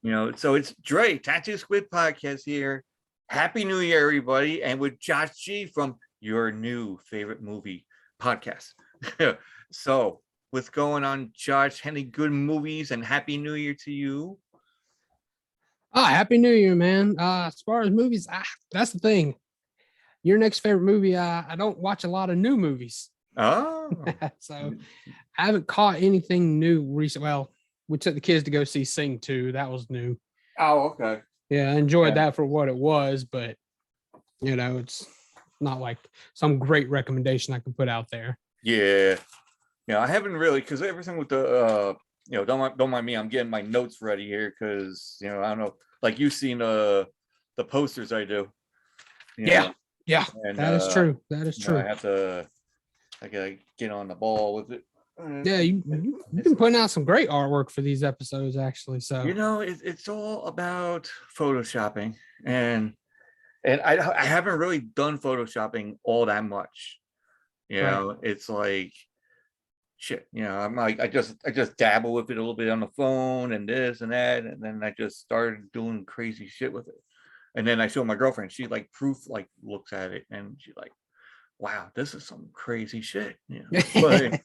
So it's Dre, Tattoo Squid Podcast here. Happy New Year, everybody. And with Josh G from your new favorite movie podcast. So, what's going on, Josh? Any good movies and Happy New Year to you? Happy New Year, man. As far as movies, that's the thing. Your next favorite movie, I don't watch a lot of new movies. Oh. So I haven't caught anything new recently. Well, we took the kids to go see Sing 2. That was new. Oh, okay. Yeah, I enjoyed that for what it was, but it's not like some great recommendation I can put out there. Yeah. I haven't really, because everything with the don't mind me, I'm getting my notes ready here because I don't know, like you've seen the posters I do. Yeah, and, that is true. That is true. I gotta get on the ball with it. Yeah, you've been putting out some great artwork for these episodes, actually. So it's all about photoshopping, and I haven't really done photoshopping all that much. Right. It's like shit. I'm like I just dabble with it a little bit on the phone and this and that, and then I just started doing crazy shit with it. And then I show my girlfriend. She like looks at it and she's like, wow, this is some crazy shit. But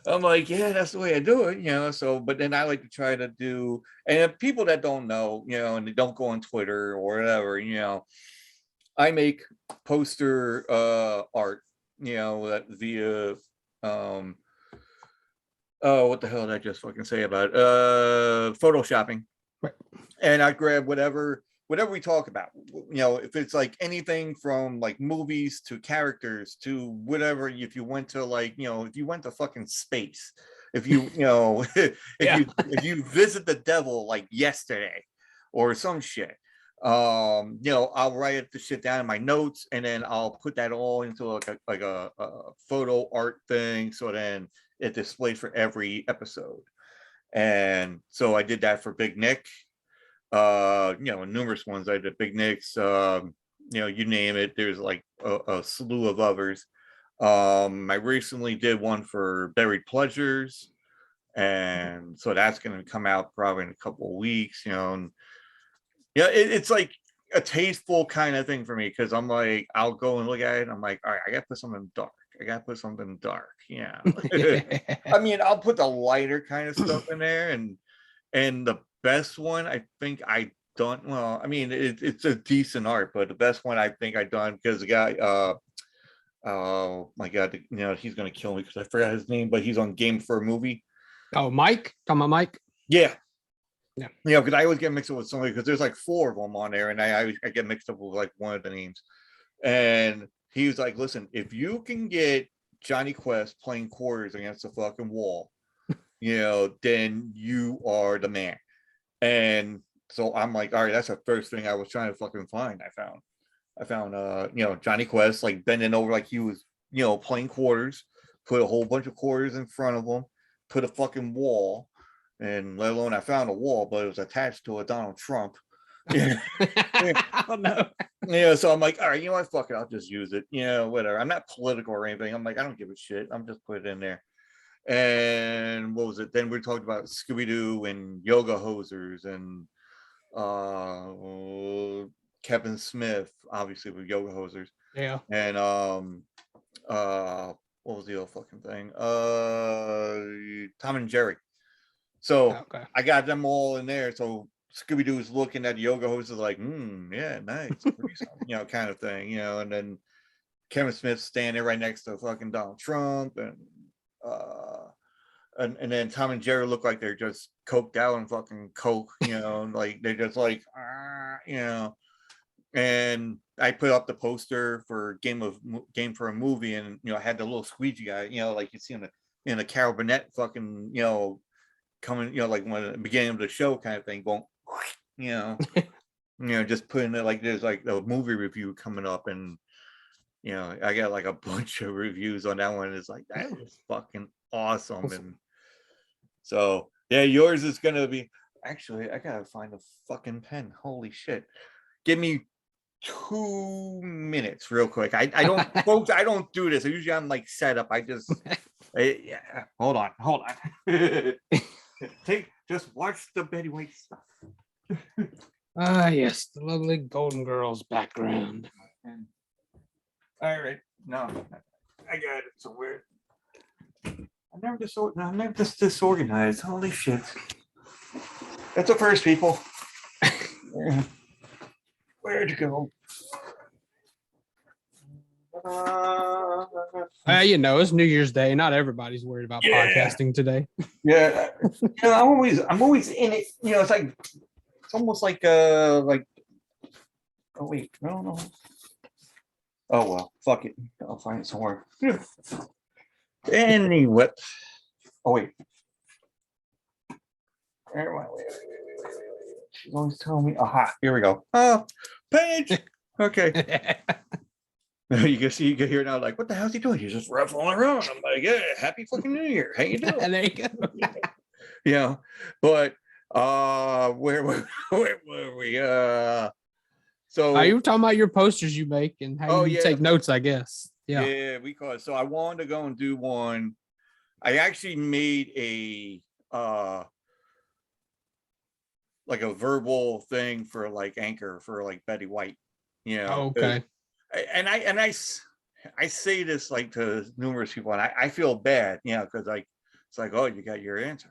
I'm like, yeah, that's the way I do it, so but then I like to try to do, and people that don't know, and they don't go on Twitter or whatever, I make poster art, that via what the hell did I just fucking say about photoshopping. Right. And I grab whatever we talk about, if it's like anything from like movies to characters to whatever, if you went to like, if you went to fucking space, if you, if you visit the devil like yesterday or some shit, I'll write the shit down in my notes and then I'll put that all into like a photo art thing. So then it displays for every episode. And so I did that for Big Nick. Numerous ones. I did Big Nick's, you name it. There's like a slew of others. I recently did one for Buried Pleasures, and so that's going to come out probably in a couple of weeks. And it's like a tasteful kind of thing for me because I'm like, I'll go and look at it. And I'm like, all right, I got to put something dark. Yeah. I mean, I'll put the lighter kind of stuff in there, and the best one I think I done, well, I mean it's a decent art, but the best one I think I done, because the guy oh my god, he's gonna kill me because I forgot his name, but he's on Game for a Movie. Oh, Mike? Talking about Mike? Yeah. Because I always get mixed up with somebody because there's like 4 of them on there, and I get mixed up with like one of the names. And he was like, listen, if you can get Johnny Quest playing quarters against the fucking wall, then you are the man. And so I'm like, all right, that's the first thing I was trying to fucking find. I found Johnny Quest like bending over like he was, playing quarters, put a whole bunch of quarters in front of him, put a fucking wall, and let alone I found a wall, but it was attached to a Donald Trump. Oh no. So I'm like, all right, what, fuck it, I'll just use it. Whatever. I'm not political or anything. I'm like, I don't give a shit. I'm just put it in there. And what was it? Then we talked about Scooby-Doo and yoga hosers and Kevin Smith, obviously with yoga hosers. Yeah. And what was the other fucking thing? Tom and Jerry. So okay. I got them all in there. So Scooby-Doo is looking at yoga hosers like, yeah, nice, kind of thing, and then Kevin Smith standing right next to fucking Donald Trump, and then Tom and Jerry look like they're just coked out and fucking coke, like they're just like, and I put up the poster for Game for a Movie, and I had the little squeegee guy, like you see in the Carol Burnett fucking, coming, like when at the beginning of the show kind of thing, going, just putting it like there's like a movie review coming up, and I got like a bunch of reviews on that one. It's like, that is fucking awesome. And so yeah, yours is gonna be, actually I gotta find a fucking pen. Holy shit, give me 2 minutes real quick. I don't folks, I don't do this. Usually I'm like set up. I just yeah, hold on. Just watch the Betty White stuff. Ah, yes, the lovely Golden Girls background. All right, no, I got it somewhere. I'm never this disorganized. Holy shit! That's the first, people. Where'd you go? You know, it's New Year's Day. Not everybody's worried about Yeah. podcasting today. Yeah, I'm always in it. You know, it's almost like. Oh wait, no. Oh well, fuck it. I'll find it somewhere. Anyway, oh wait. Wait. She's always telling me. Aha, here we go. Oh, page. Okay. You can hear now, like, what the hell's he doing? He's just ruffling around. I'm like, yeah, happy fucking New Year. How you doing? There you go. Yeah, but where were we? So You were talking about your posters you make and how you take notes, I guess. Yeah, because so I wanted to go and do one. I actually made a like a verbal thing for like Anchor for like Betty White, you know. Okay. And I say this like to numerous people, and I feel bad, you know, because like it's like, oh, you got your answer,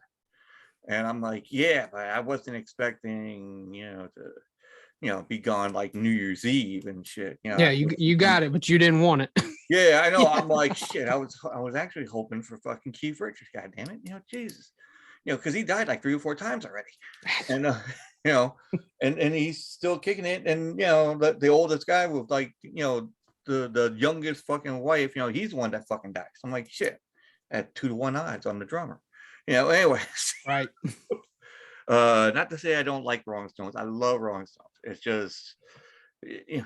and I'm like, yeah, but I wasn't expecting, you know, to, you know, be gone like New Year's Eve and shit. You know, yeah, you got it, but you didn't want it. Yeah, I know. Yeah. I'm like, shit. I was actually hoping for fucking Keith Richards. God damn it, you know, Jesus, you know, because he died like 3 or 4 times already, and you know, and he's still kicking it, and you know, the oldest guy with like, you know, the youngest fucking wife, you know, he's the one that fucking dies. I'm like, shit, at 2-to-1 odds on the drummer, you know. Anyways, right. Not to say I don't like Rolling Stones. I love Rolling Stones. It's just, yeah,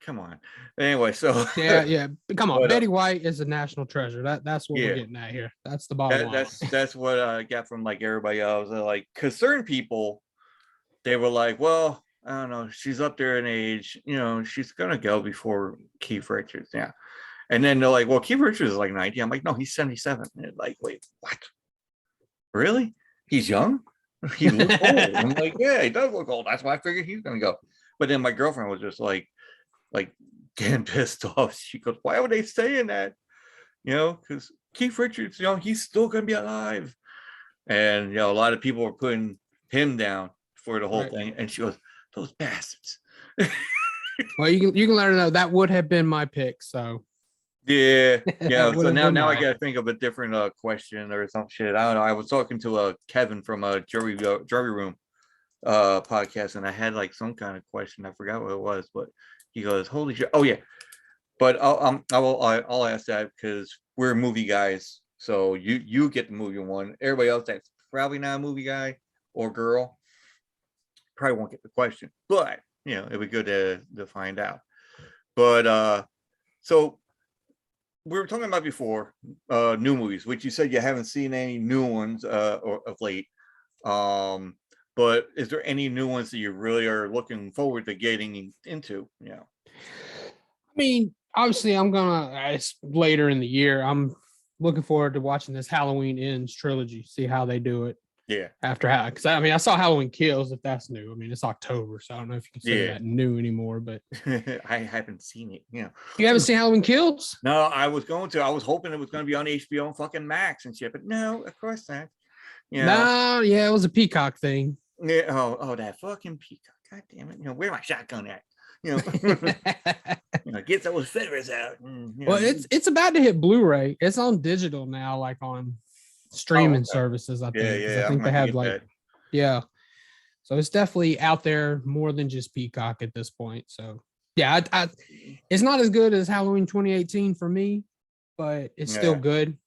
come on. Anyway, so yeah. Come on, but, Betty White is a national treasure. That's what we're getting at here. That's the bottom line. That's what I got from like everybody else. Like, cause certain people, they were like, well, I don't know, she's up there in age, you know, she's gonna go before Keith Richards. Yeah. And then they're like, well, Keith Richards is like 90. I'm like, no, he's 77. And they're like, wait, what? Really? He's young? He looks old. I'm like, yeah, he does look old. That's why I figured he's gonna go. But then my girlfriend was just like getting pissed off. She goes, why would they saying that? You know, because Keith Richards, you know, he's still gonna be alive. And you know, a lot of people were putting him down for the whole thing. And she goes, those bastards. Well, you can let her know that would have been my pick. So yeah. So now I gotta think of a different question or some shit. I don't know. I was talking to Kevin from a jury room podcast, and I had like some kind of question. I forgot what it was, but he goes, holy shit. Oh yeah. But I'll ask that because we're movie guys. So you get the movie one. Everybody else that's probably not a movie guy or girl probably won't get the question. But you know, it'd be good to find out. But so we were talking about before new movies, which you said you haven't seen any new ones or of late. But is there any new ones that you really are looking forward to getting into? Yeah. I mean, obviously, it's later in the year. I'm looking forward to watching this Halloween Ends trilogy, see how they do it. Yeah. Because I saw Halloween Kills, if that's new. I mean, it's October, so I don't know if you consider that new anymore, but I haven't seen it. Yeah. You haven't seen Halloween Kills? No, I was hoping it was going to be on HBO and fucking Max and shit, but no, of course not. You know? No, yeah, it was a Peacock thing. Yeah. Oh, that fucking Peacock. God damn it. You know, where my shotgun at? You know, get those feathers out. Well, it's about to hit Blu-ray. It's on digital now, like on streaming services. I think. Yeah. I think they have like, yeah. So it's definitely out there more than just Peacock at this point. So yeah, it's not as good as Halloween 2018 for me, but it's still good.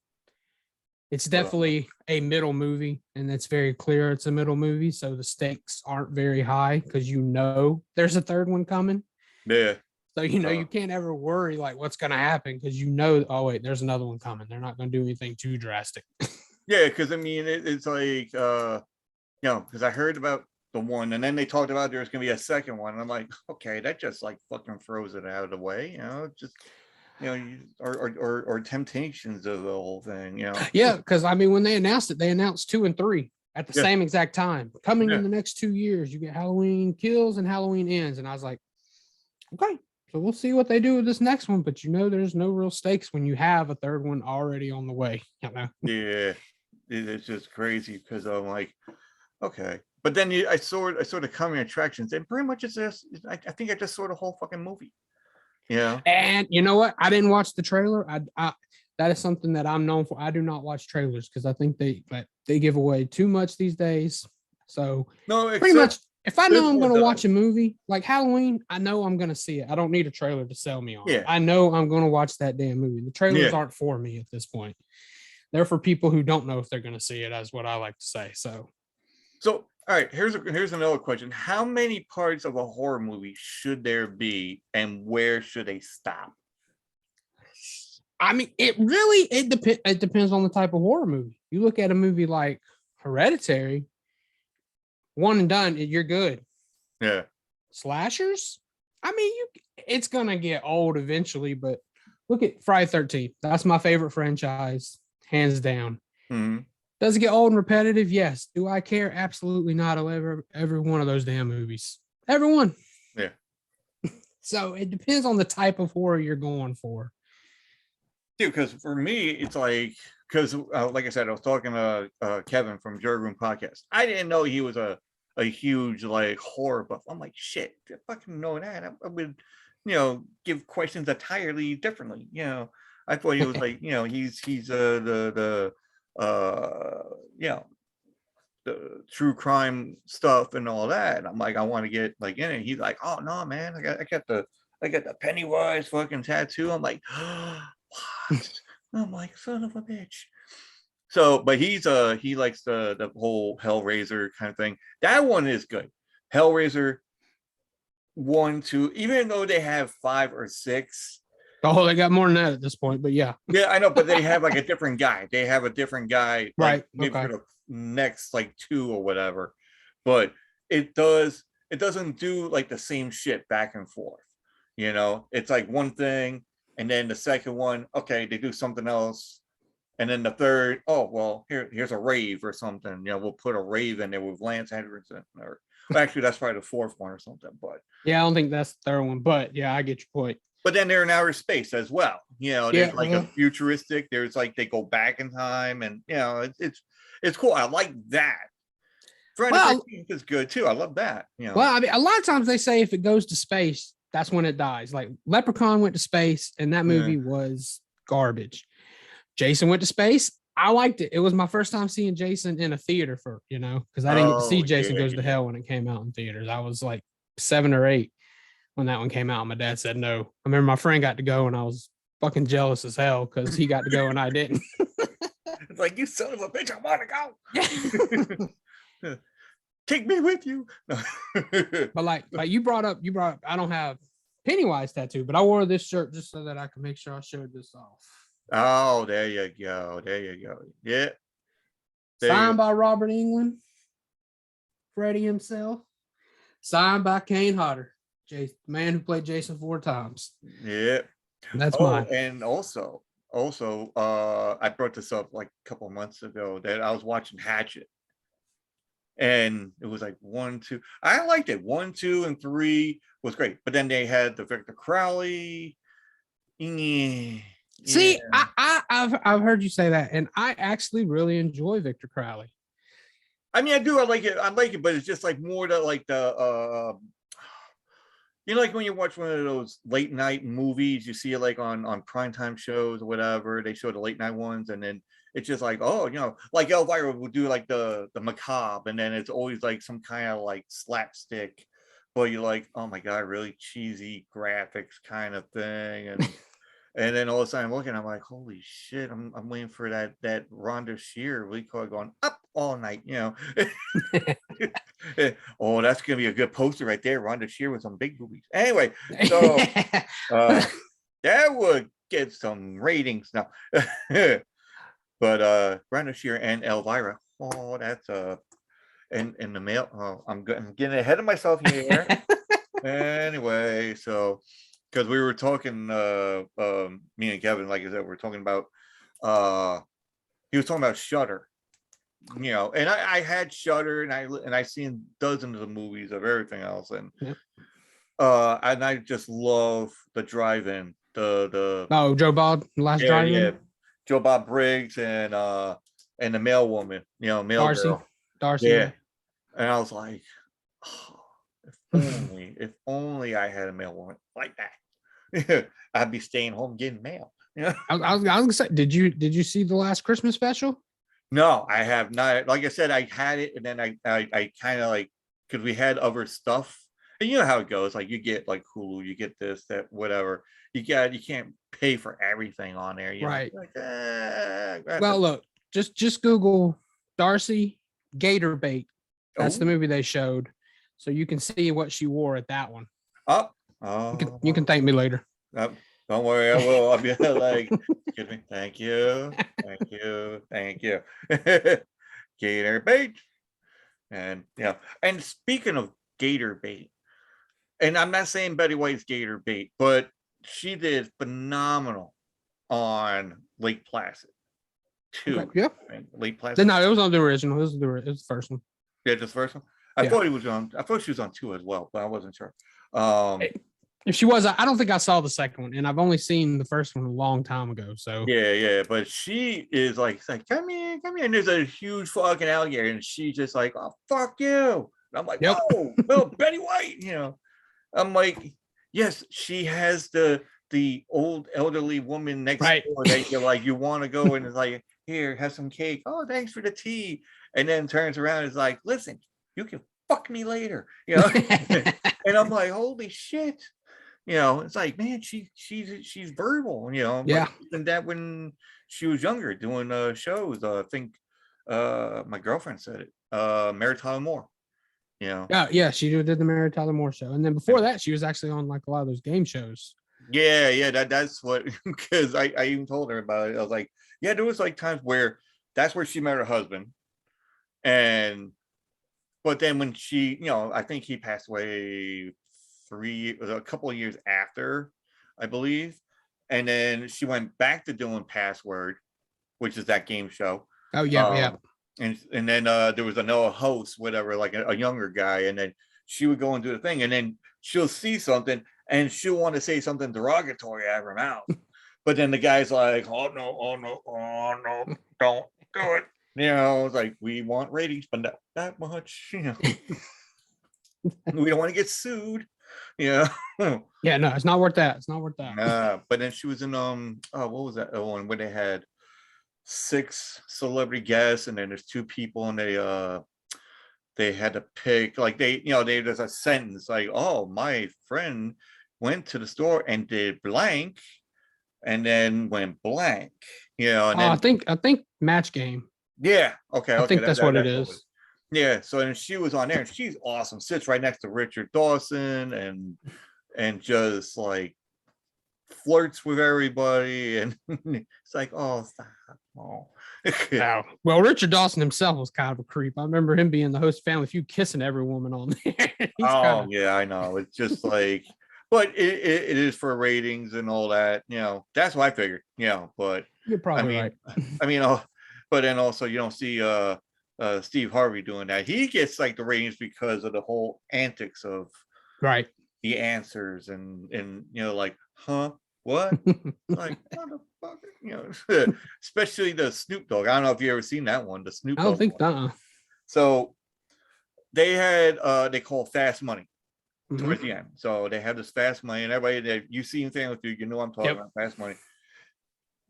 It's definitely a middle movie, and it's very clear it's a middle movie. So the stakes aren't very high because you know there's a third one coming. Yeah. So you can't ever worry like what's going to happen because you know, oh wait, there's another one coming. They're not going to do anything too drastic. Yeah, because I mean it's like you know, because I heard about the one, and then they talked about there's going to be a second one. And I'm like, okay, that just like fucking throws it out of the way, you know, just. You know, or temptations of the whole thing, you know. Yeah, because I mean, when they announced it, they announced 2 and 3. at the Yeah. same exact time. Coming Yeah. in the next 2 years, you get Halloween Kills and Halloween Ends. And I was like, okay, so we'll see what they do with this next one. But there's no real stakes when you have a third one already on the way. Yeah. It's just crazy because I'm like, okay. But then I saw the coming attractions, and pretty much it's just I think I just saw the whole fucking movie. Yeah. And you know what? I didn't watch the trailer. I that is something that I'm known for. I do not watch trailers because I think they give away too much these days. So No, pretty much, if I this know I'm one going to does. watch a movie like Halloween, I know I'm going to see it. I don't need a trailer to sell me on it. Yeah. I know I'm going to watch that damn movie. The trailers Yeah. aren't for me at this point. They're for people who don't know if they're going to see it, as what I like to say. So all right, here's another question. How many parts of a horror movie should there be, and where should they stop? I mean, it depends on the type of horror movie. You look at a movie like Hereditary, one and done, you're good. Yeah. Slashers, I mean, it's gonna get old eventually, but look at Friday 13th. That's my favorite franchise, hands down. Mm-hmm. Does it get old and repetitive? Yes. Do I care? Absolutely not. I love every one of those damn movies. Everyone. Yeah. So it depends on the type of horror you're going for. Dude, because for me, it's like, because like I said, I was talking to Kevin from Jury Room Podcast. I didn't know he was a huge like horror buff. I'm like, shit, I fucking know that. I would, give questions entirely differently. I thought he was like, he's the the true crime stuff and all that. And I'm like, I want to get like in it. He's like, oh no, man, I got the Pennywise fucking tattoo. I'm like, what? I'm like, son of a bitch. So, but he likes the whole Hellraiser kind of thing. That one is good. Hellraiser 1, 2, even though they have 5 or 6. Oh, they got more than that at this point, but yeah. Yeah, I know, but they have like a different guy. They have a different guy, like, right? maybe Okay. for the next like 2 or whatever. But it doesn't do like the same shit back and forth. It's like one thing, and then the second one, okay, they do something else. And then the third, oh well, here's a rave or something. We'll put a rave in there with Lance Henriksen, or actually that's probably the 4th one or something. But yeah, I don't think that's the third one. But yeah, I get your point. But then they're in outer space as well. There's like a futuristic. There's like they go back in time, and it's cool. I like that. Friday the 13th is good too. I love that. Well, I mean, a lot of times they say if it goes to space, that's when it dies. Like Leprechaun went to space, and that movie was garbage. Jason went to space. I liked it. It was my first time seeing Jason in a theater because I didn't get to see Jason Goes to Hell when it came out in theaters. I was like 7 or 8 when that one came out. My dad said no. I remember my friend got to go, and I was fucking jealous as hell because he got to go and I didn't. It's like, you son of a bitch, I want to go. Take me with you. But like you brought up, I don't have Pennywise tattoo, but I wore this shirt just so that I could make sure I showed this off. Oh, there you go. Yeah. Signed by Robert Englund, Freddy himself. Signed by Kane Hodder, the man who played Jason 4 times. Yeah. That's mine. And also, I brought this up like a couple of months ago that I was watching Hatchet. And it was like 1, 2. I liked it. 1, 2, and 3 was great. But then they had the Victor Crowley. See, I've heard you say that, and I actually really enjoy Victor Crowley. I mean, I do. I like it, but it's just like more to like the like when you watch one of those late night movies, you see it like on primetime shows or whatever. They show the late night ones, and then it's just like, oh, like Elvira would do like the macabre, and then it's always like some kind of like slapstick, but you're like, oh my god, really cheesy graphics kind of thing, and and then all of a sudden I'm looking, I'm like, holy shit, I'm waiting for that Rhonda Shear record going up all night, Oh, that's gonna be a good poster right there. Rhonda Shear with some big boobies. Anyway, so that would get some ratings now. But Rhonda Shear and Elvira, oh, that's in the mail. Oh, I'm getting ahead of myself here. Anyway, so because we were talking, me and Kevin, like I said, we're talking about he was talking about Shudder. And I had Shudder, and I seen dozens of movies of everything else, and Yep. And I just love the drive-in, the Joe Bob, Last Drive-In. Joe Bob Briggs and the mail woman, mail girl, Darcy. yeah. And I was like, oh, if only I had a mail woman like that, I'd be staying home getting mail. I was gonna say, did you see the last Christmas special? No, I have not. Like I said, I had it, and then I kind of like, because we had other stuff, and you know how it goes. Like you get like Hulu, you get this, that, whatever. You can't pay for everything on there, Right. Like, well, look, just Google Darcy Gator Bait. That's the movie they showed, so you can see what she wore at that one. You can thank me later. Don't worry, I will. I'll be like, excuse me, thank you. Gator bait. And and speaking of gator bait, and I'm not saying Betty White's gator bait, but she did phenomenal on Lake Placid too. Okay, yeah. Lake Placid. No, it was on the original. It was the first one. Yeah, just the first one. I thought she was on 2 as well, but I wasn't sure. If she was, I don't think I saw the second one, and I've only seen the first one a long time ago. So yeah, but she is like come here, and there's a huge fucking alligator, and she's just like, oh fuck you. And I'm like, yep. Whoa, well, Betty White, I'm like, yes, she has the old elderly woman next door that you're like, you want to go and it's like, here, have some cake. Oh, thanks for the tea. And then turns around and is like, listen, you can fuck me later, and I'm like, holy shit. It's like, man, she's verbal, Yeah. And that when she was younger doing shows, I think my girlfriend said it, Mary Tyler Moore, Yeah, she did the Mary Tyler Moore show, and then before that, she was actually on like a lot of those game shows. Yeah, that's what, because I even told her about it. I was like, yeah, there was like times where that's where she met her husband, but then when she, I think he passed away a couple of years after, I believe, and then she went back to doing Password, which is that game show. Oh yeah. And then there was another host, whatever, like a younger guy, and then she would go and do the thing, and then she'll see something and she'll want to say something derogatory out of her mouth, but then the guy's like, oh no, don't do it. It's like, we want ratings, but not that much. We don't want to get sued. Yeah, no, it's not worth that. But then she was in what was that one where they had 6 celebrity guests, and then there's 2 people, and they had to pick, like, there's a sentence like, oh, my friend went to the store and did blank, and then went blank, and then, I think Match Game. Yeah, okay, I think that's what it is. Yeah, so then she was on there, and she's awesome. Sits right next to Richard Dawson, and just like flirts with everybody, and it's like, oh, stop. Oh. Well, Richard Dawson himself was kind of a creep. I remember him being the host of Family Feud, kissing every woman on there. Yeah, I know. It's just like, but it is for ratings and all that. That's what I figured. But you're probably right. But then also you don't see Steve Harvey doing that. He gets like the ratings because of the whole antics of the answers and like, huh, what? Like, motherfucker, especially the Snoop Dogg. I don't know if you ever seen that one, the Snoop Dogg. I don't think that. So they had they call Fast Money towards the end. So they have this Fast Money, and everybody that you see in Family Feud, I'm talking about Fast Money.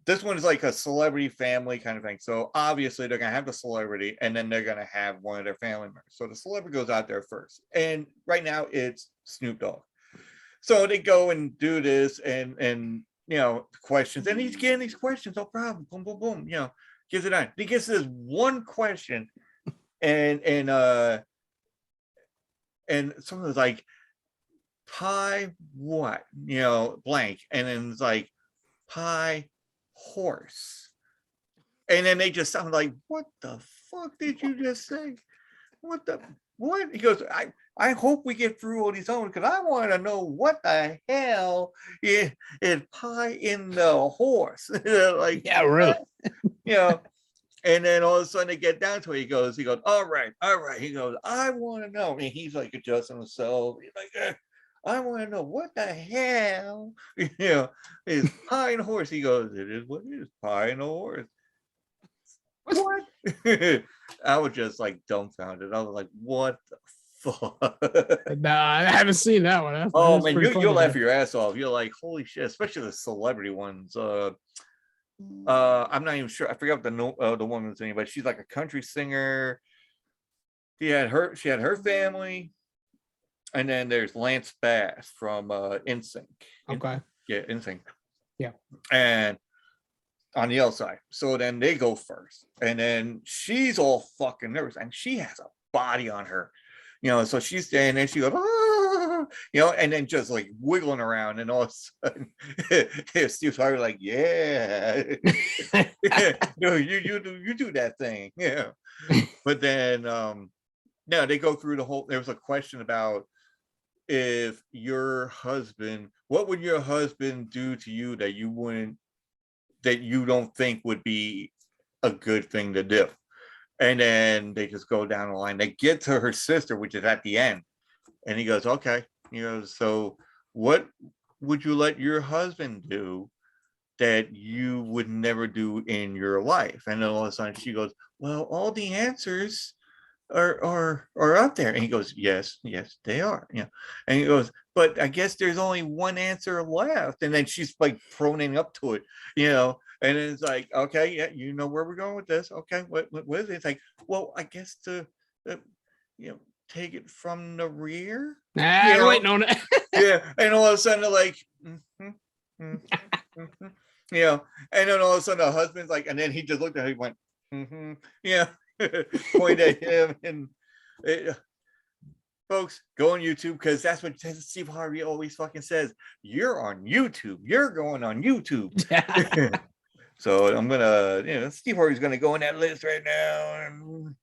This one is like a celebrity family kind of thing. So obviously they're gonna have the celebrity, and then they're gonna have one of their family members. So the celebrity goes out there first, and right now it's Snoop Dogg. So they go and do this, and questions, and he's getting these questions, no problem, boom, boom, boom, gives it on. He gets this one question, and someone's like, pie what, blank, and then it's like, pie horse, and then they just sound like, what the fuck did you just say? What? He goes, I hope we get through all these ones, because I want to know what the hell is pie in the horse. Like, yeah, really. And then all of a sudden they get down to it. He goes, all right. He goes, I want to know. And he's like adjusting himself. He's like, I want to know what the hell, is pie and horse. He goes, it is what it is, pie and a horse. What? I was just like dumbfounded. I was like, what the fuck? Nah, I haven't seen that one. Oh man, you'll laugh your ass off. You're like, holy shit, especially the celebrity ones. I'm not even sure. I forgot the woman's name, but she's like a country singer. She had her family, and then there's Lance Bass from NSYNC. Okay. Yeah, NSYNC. Yeah. And on the other side, so then they go first, and then she's all fucking nervous, and she has a body on her, So she's standing there, she goes, ah, and then just like wiggling around, and all of a sudden, Steve's Harvey like, yeah, no, you do that thing, yeah. But then, yeah, they go through the whole. There was a question about if your husband, what would your husband do to you that you don't think would be a good thing to do? And then they just go down the line. They get to her sister, which is at the end. And he goes, okay, so what would you let your husband do that you would never do in your life? And then all of a sudden she goes, well, all the answers are out there. And he goes, yes, they are. And he goes, but I guess there's only one answer left. And then she's like proning up to it, and it's like, okay, yeah, you know where we're going with this. Okay, what is it? It's like, well, I guess to take it from the rear. I'm waiting on it. Yeah, and all of a sudden they're like, and then all of a sudden the husband's like, and then he just looked at her, he went, point at him, and folks, go on YouTube, because that's what Steve Harvey always fucking says. You're on YouTube. You're going on YouTube. So I'm gonna, Steve Harvey's gonna go on that list right now, and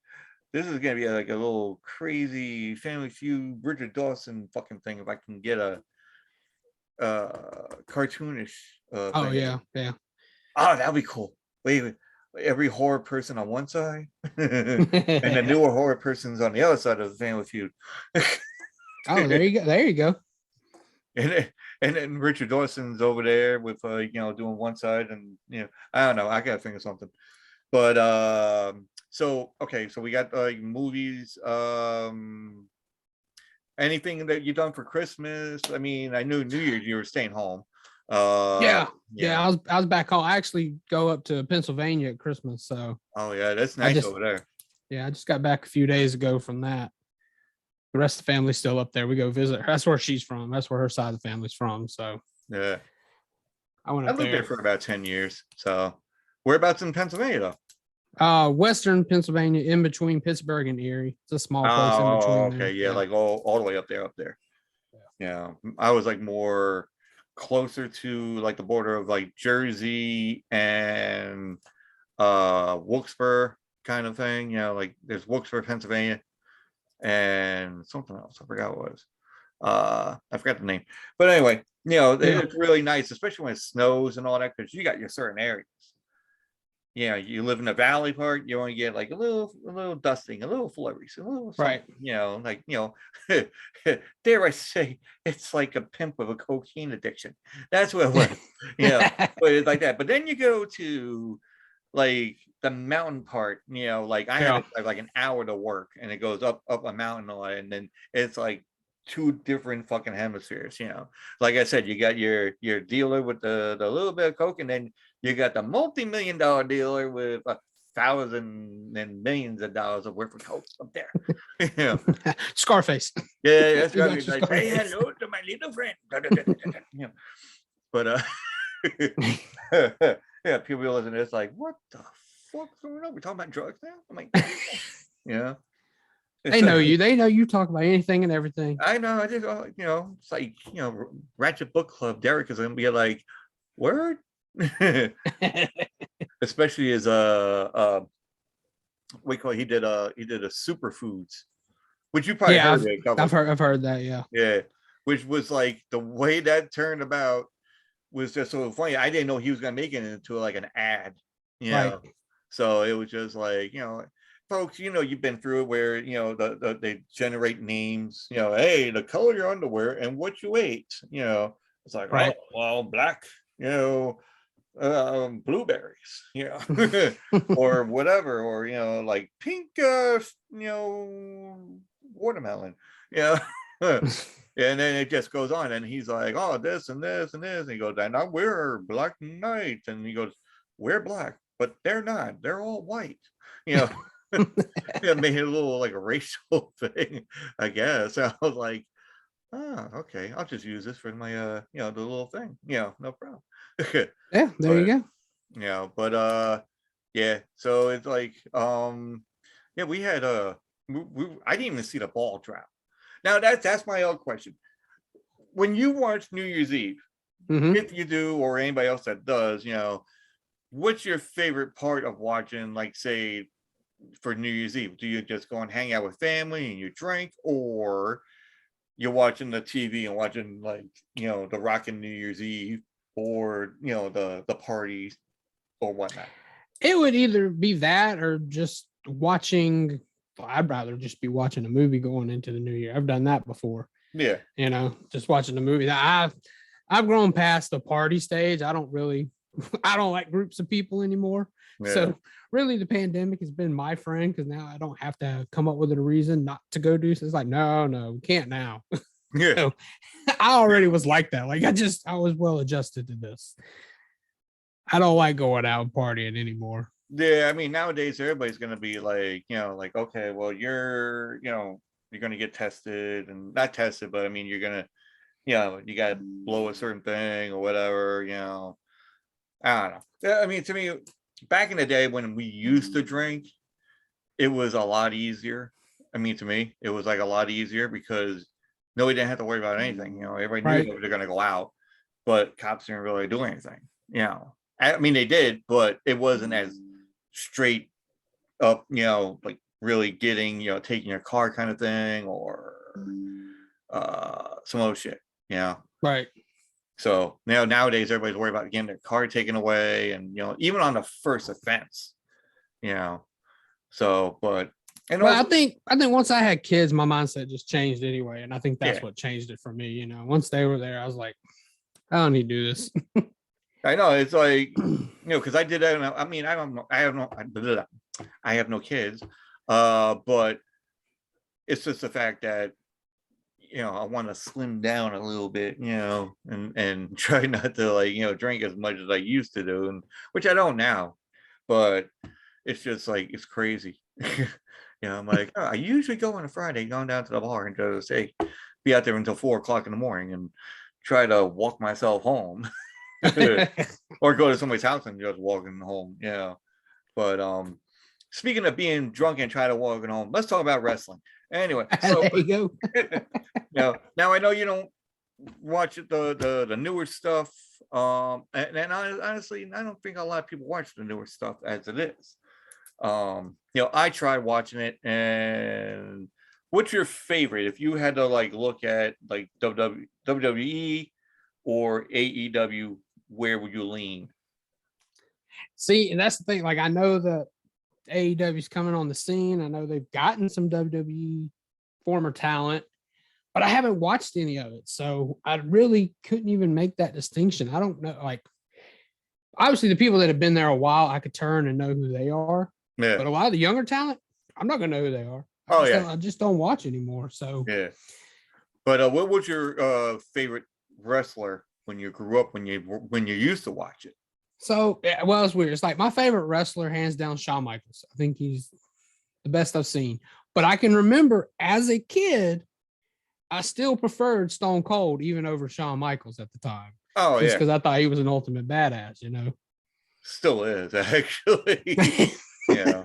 this is gonna be like a little crazy Family Feud, Richard Dawson fucking thing. If I can get a cartoonish. Oh thing. yeah. Oh, that'd be cool. Wait. Every horror person on one side, and the newer horror person's on the other side of the Family Feud. Oh, there you go. And then Richard Dawson's over there with doing one side, and I don't know. I gotta think of something. But so we got movies. Anything that you done for Christmas? I mean, I knew New Year's you were staying home. Yeah. I was back home. I actually go up to Pennsylvania at Christmas, so. Oh yeah, that's nice over there. Yeah, I just got back a few days ago from that. The rest of the family's still up there. We go visit her. That's where she's from. That's where her side of the family's from. So yeah, I went up lived there for about 10 years. So whereabouts in Pennsylvania though? Western Pennsylvania, in between Pittsburgh and Erie. It's a small place in between. Okay, there. Yeah, like all the way up there. Yeah, I was like more closer to like the border of like Jersey and Wilkes-Barre kind of thing. Like there's Wilkes-Barre, Pennsylvania, and something else. I forgot what it was. I forgot the name. But anyway, it's really nice, especially when it snows and all that, because you got your certain areas. You live in the valley part, you only get like a little dusting, a little flurries, a little right. Dare I say, it's like a pimp with a cocaine addiction. That's what it was. But it's like that. But then you go to like the mountain part, like I had like an hour to work, and it goes up a mountain, and then it's like two different fucking hemispheres. Like I said, you got your dealer with the little bit of coke, and then you got the multi-million-dollar dealer with 1,000 and millions of dollars of worth of coke up there. Scarface. Yeah, that's right. Like, hey, hello to my little friend. But yeah, people listen to this like, what the fuck's going on? We're talking about drugs now? I'm like, They know you. They know you talk about anything and everything. I know. I just, it's like, Ratchet Book Club. Derek is gonna be like, word. Especially as he did a superfoods, which you probably heard. I've heard that. Yeah, which was like the way that turned about was just so funny. I didn't know he was gonna make it into like an ad. Right. So it was just like, folks, you've been through it where, they generate names, hey, the color of your underwear and what you ate, it's like, oh, Right. well, black, blueberries, or whatever, or, like pink, watermelon, yeah. And then it just goes on, and he's like, "Oh, this and this and this." And he goes, "And I wear black night." And he goes, "We're black, but they're not. They're all white." You know, it made it a little like a racial thing, I guess. I was like, "Oh, okay. I'll just use this for my, the little thing. No problem." Yeah, there you But go. but yeah. So it's like, yeah, we had I didn't even see the ball drop. Now that's my other question. When you watch New Year's Eve, Hmm. if you do, or anybody else that does, what's your favorite part of watching, like, say, for New Year's Eve? Do you just go and hang out with family and you drink, or you're watching the TV and watching, like, the rockin' New Year's Eve, or the parties or whatnot? It would either be that or just watching. I'd rather just be watching a movie going into the new year. I've done that before. Yeah, Just watching the movie. I've grown past the party stage. I don't really, I don't like groups of people anymore. yeah, So really, the pandemic has been my friend because now I don't have to come up with a reason not to go do. So it's like, no, we can't now. yeah. So I already was like that. Like I was well adjusted to this. I don't like going out and partying anymore. Yeah, I mean, nowadays everybody's gonna be like, like, okay, well, you're gonna get tested, and not tested, but I mean, you're gonna, you gotta blow a certain thing or whatever, I don't know. Yeah, I mean, to me, back in the day when we used to drink, it was a lot easier. I mean, to me, it was like a lot easier because nobody didn't have to worry about anything. Everybody knew Right. they were gonna go out, but cops didn't really do anything. I mean, they did, but it wasn't as straight up, like really getting, taking your car kind of thing, or some other shit, Right. so nowadays everybody's worried about getting their car taken away, and even on the first offense, you know so, but, and Well, also, I think once I had kids, my mindset just changed anyway, and I think that's yeah, what changed it for me. Once they were there, I was like, I don't need to do this. I know, it's like, because I did that. I mean, I have no kids, but it's just the fact that I want to slim down a little bit, and try not to, like, drink as much as I used to do, and which I don't now, but it's just like, it's crazy. I'm like, oh, I usually go on a Friday, going down to the bar and just, hey, be out there until 4 o'clock in the morning and try to walk myself home, or go to somebody's house and just walking home. But speaking of being drunk and try to walk home, let's talk about wrestling. Anyway, so There you go. now I know you don't watch the newer stuff, and honestly, I don't think a lot of people watch the newer stuff as it is. I tried watching it, and what's your favorite if you had to, like, look at, like, WWE or AEW? Where would you lean? See, and that's the thing. Like, I know that AEW is coming on the scene. I know they've gotten some WWE former talent, but I haven't watched any of it. So I really couldn't even make that distinction. I don't know. Like, obviously, the people that have been there a while, I could turn and know who they are. Yeah. But a lot of the younger talent, I'm not going to know who they are. Oh yeah. I just don't watch anymore. So Yeah. But what was your favorite wrestler when you grew up, when you used to watch it? So, well, it's weird. It's like my favorite wrestler, hands down, Shawn Michaels. I think he's the best I've seen. But I can remember as a kid, I still preferred Stone Cold even over Shawn Michaels at the time. Oh Just yeah, because I thought he was an ultimate badass, still is, actually. Yeah,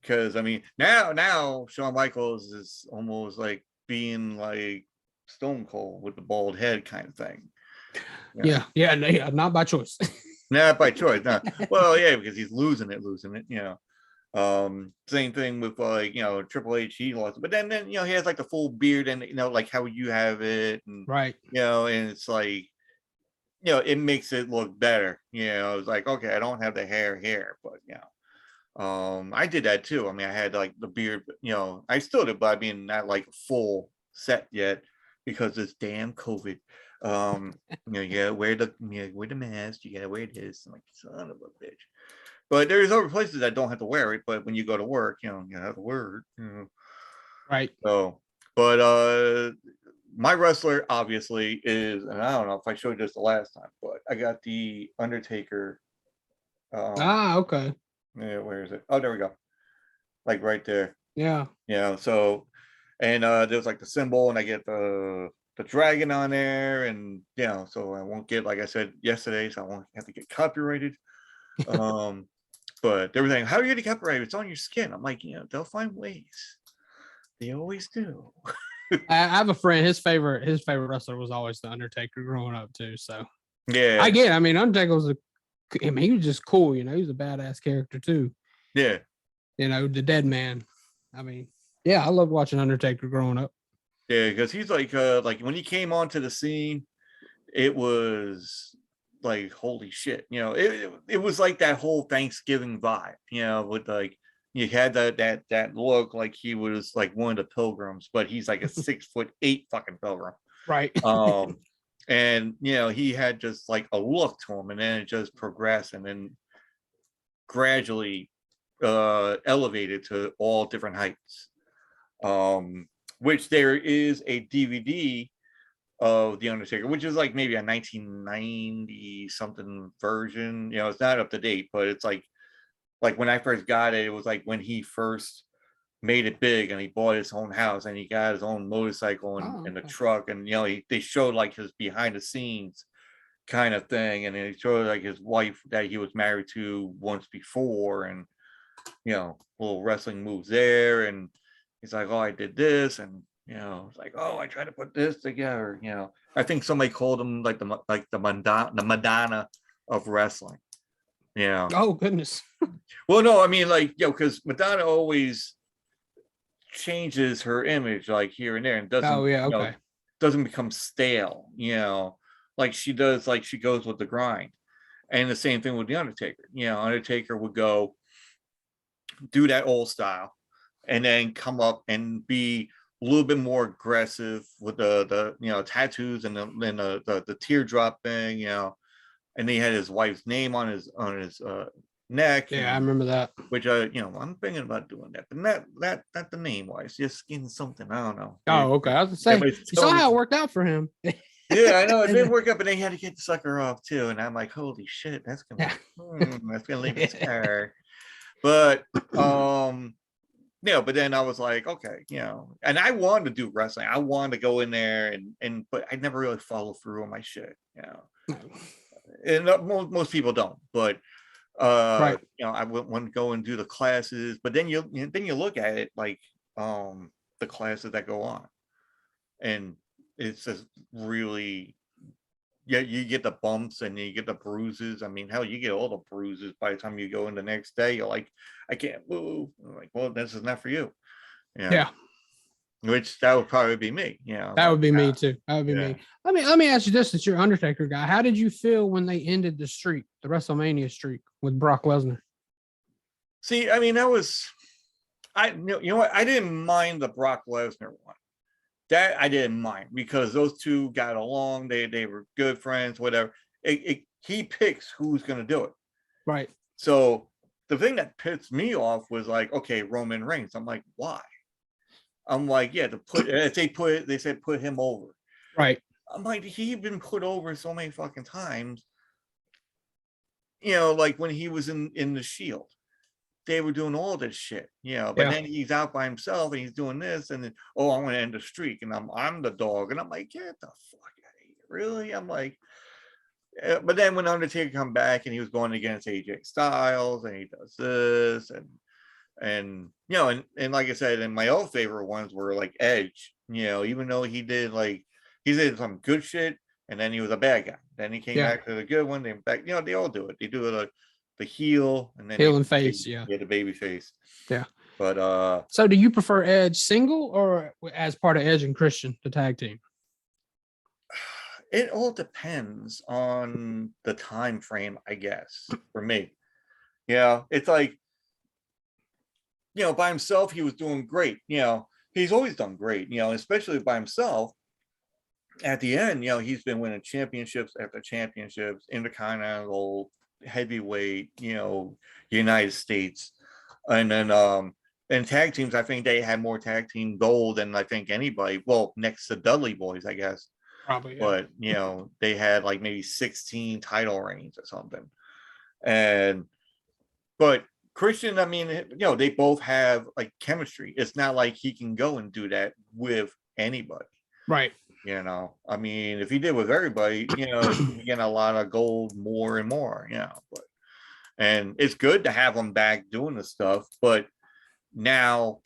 because I mean, now Shawn Michaels is almost like being like Stone Cold with the bald head kind of thing. Yeah, not by choice. Not by choice. No. Well, yeah, because he's losing it. Same thing with, like, Triple H. He lost it, but then he has, like, the full beard, and like how you have it, and Right. and it's like, it makes it look better. It's like, okay, I don't have the hair here, but I did that too. I mean, I had like the beard, I still did, but I mean, not like full set yet because this damn COVID. You gotta wear the mask. You gotta wear this. I'm like, son of a bitch. But there's other places that don't have to wear it. But when you go to work, you have to wear it. Right. So, but my wrestler obviously is, and I don't know if I showed this the last time, but I got the Undertaker. Okay. Yeah, where is it? Oh, there we go. Like right there. Yeah. So, and there's like the symbol, and I get the dragon on there, and so I won't get, like I said yesterday, so I won't have to get copyrighted. But they were saying, how are you gonna copyright? It's on your skin. I'm like, they'll find ways. They always do. I have a friend. His favorite wrestler was always the Undertaker growing up too. So Yeah, I get it. I mean, Undertaker was he was just cool. He was a badass character too. yeah. The dead man. I mean, yeah, I loved watching Undertaker growing up. Yeah, because he's like when he came onto the scene, it was like, holy shit. It was like that whole Thanksgiving vibe, with like you had that look like he was like one of the pilgrims, but he's like a 6'8" fucking pilgrim. Right. And he had just like a look to him, and then it just progressed and then gradually elevated to all different heights. Which there is a DVD of The Undertaker, which is like maybe a 1990 something version. It's not up to date, but it's like when I first got it, it was like when he first made it big and he bought his own house and he got his own motorcycle and a truck, and they showed like his behind the scenes kind of thing, and they showed like his wife that he was married to once before, and little wrestling moves there, and he's like, oh, I did this, and it's like, oh, I tried to put this together. I think somebody called him like the Madonna of wrestling. Oh goodness. Well, no, I mean, like, because Madonna always changes her image like here and there, and doesn't Okay. Doesn't become stale, like she does, like she goes with the grind. And the same thing with the Undertaker. Undertaker would go do that old style and then come up and be a little bit more aggressive with the tattoos and the teardrop thing, and he had his wife's name on his neck. Yeah, I remember that. Which I'm thinking about doing that, but not the name wise, just skin something. I don't know. Oh, okay. I was gonna say, you saw how it worked out for him. Yeah, I know it did work out, but they had to get the sucker off too, and I'm like, holy shit, that's gonna leave a scar. But but then I was like, okay, and I wanted to do wrestling. I wanted to go in there but I never really follow through on my shit, and most people don't, but right. I wouldn't want to go and do the classes, but then you look at it like the classes that go on, and it's just really, you get the bumps and you get the bruises. I mean, hell, you get all the bruises by the time you go in the next day. You're like, I can't move. I'm like, well, this is not for you. Yeah. Which that would probably be me. That would be me too. That would be me. Let me ask you this: since you're Undertaker guy, how did you feel when they ended the streak, the WrestleMania streak with Brock Lesnar? See, I mean, that was, you know what? I didn't mind the Brock Lesnar one. That I didn't mind because those two got along. They were good friends, whatever. He picks who's going to do it. Right. So the thing that pissed me off was like, okay, Roman Reigns. I'm like, why? I'm like, yeah, they said put him over. Right. I'm like, he's been put over so many fucking times. Like when he was in the Shield, they were doing all this shit, but then he's out by himself and he's doing this, and then, oh, I'm gonna end the streak and I'm the dog, and I'm like, get the fuck out of here, really? I'm like, but then when Undertaker come back and he was going against AJ Styles and he does this and like I said, and my old favorite ones were like Edge, even though he did some good shit and then he was a bad guy, then he came back to the good one, then back, they all do it. They do it the heel and then heel and face, the baby face. Yeah. But so do you prefer Edge single or as part of Edge and Christian, the tag team? It all depends on the time frame, I guess, for me. It's like by himself, he was doing great. He's always done great, especially by himself. At the end, he's been winning championships after championships, intercontinental, heavyweight, United States. And then in tag teams, I think they had more tag team gold than I think anybody. Well, next to Dudley Boys, I guess. Probably, yeah. But they had like maybe 16 title reigns or something. But Christian, I mean, they both have like chemistry. It's not like he can go and do that with anybody. Right. I mean, if he did with everybody, he'd get a lot of gold more and more, and it's good to have him back doing the stuff. But now,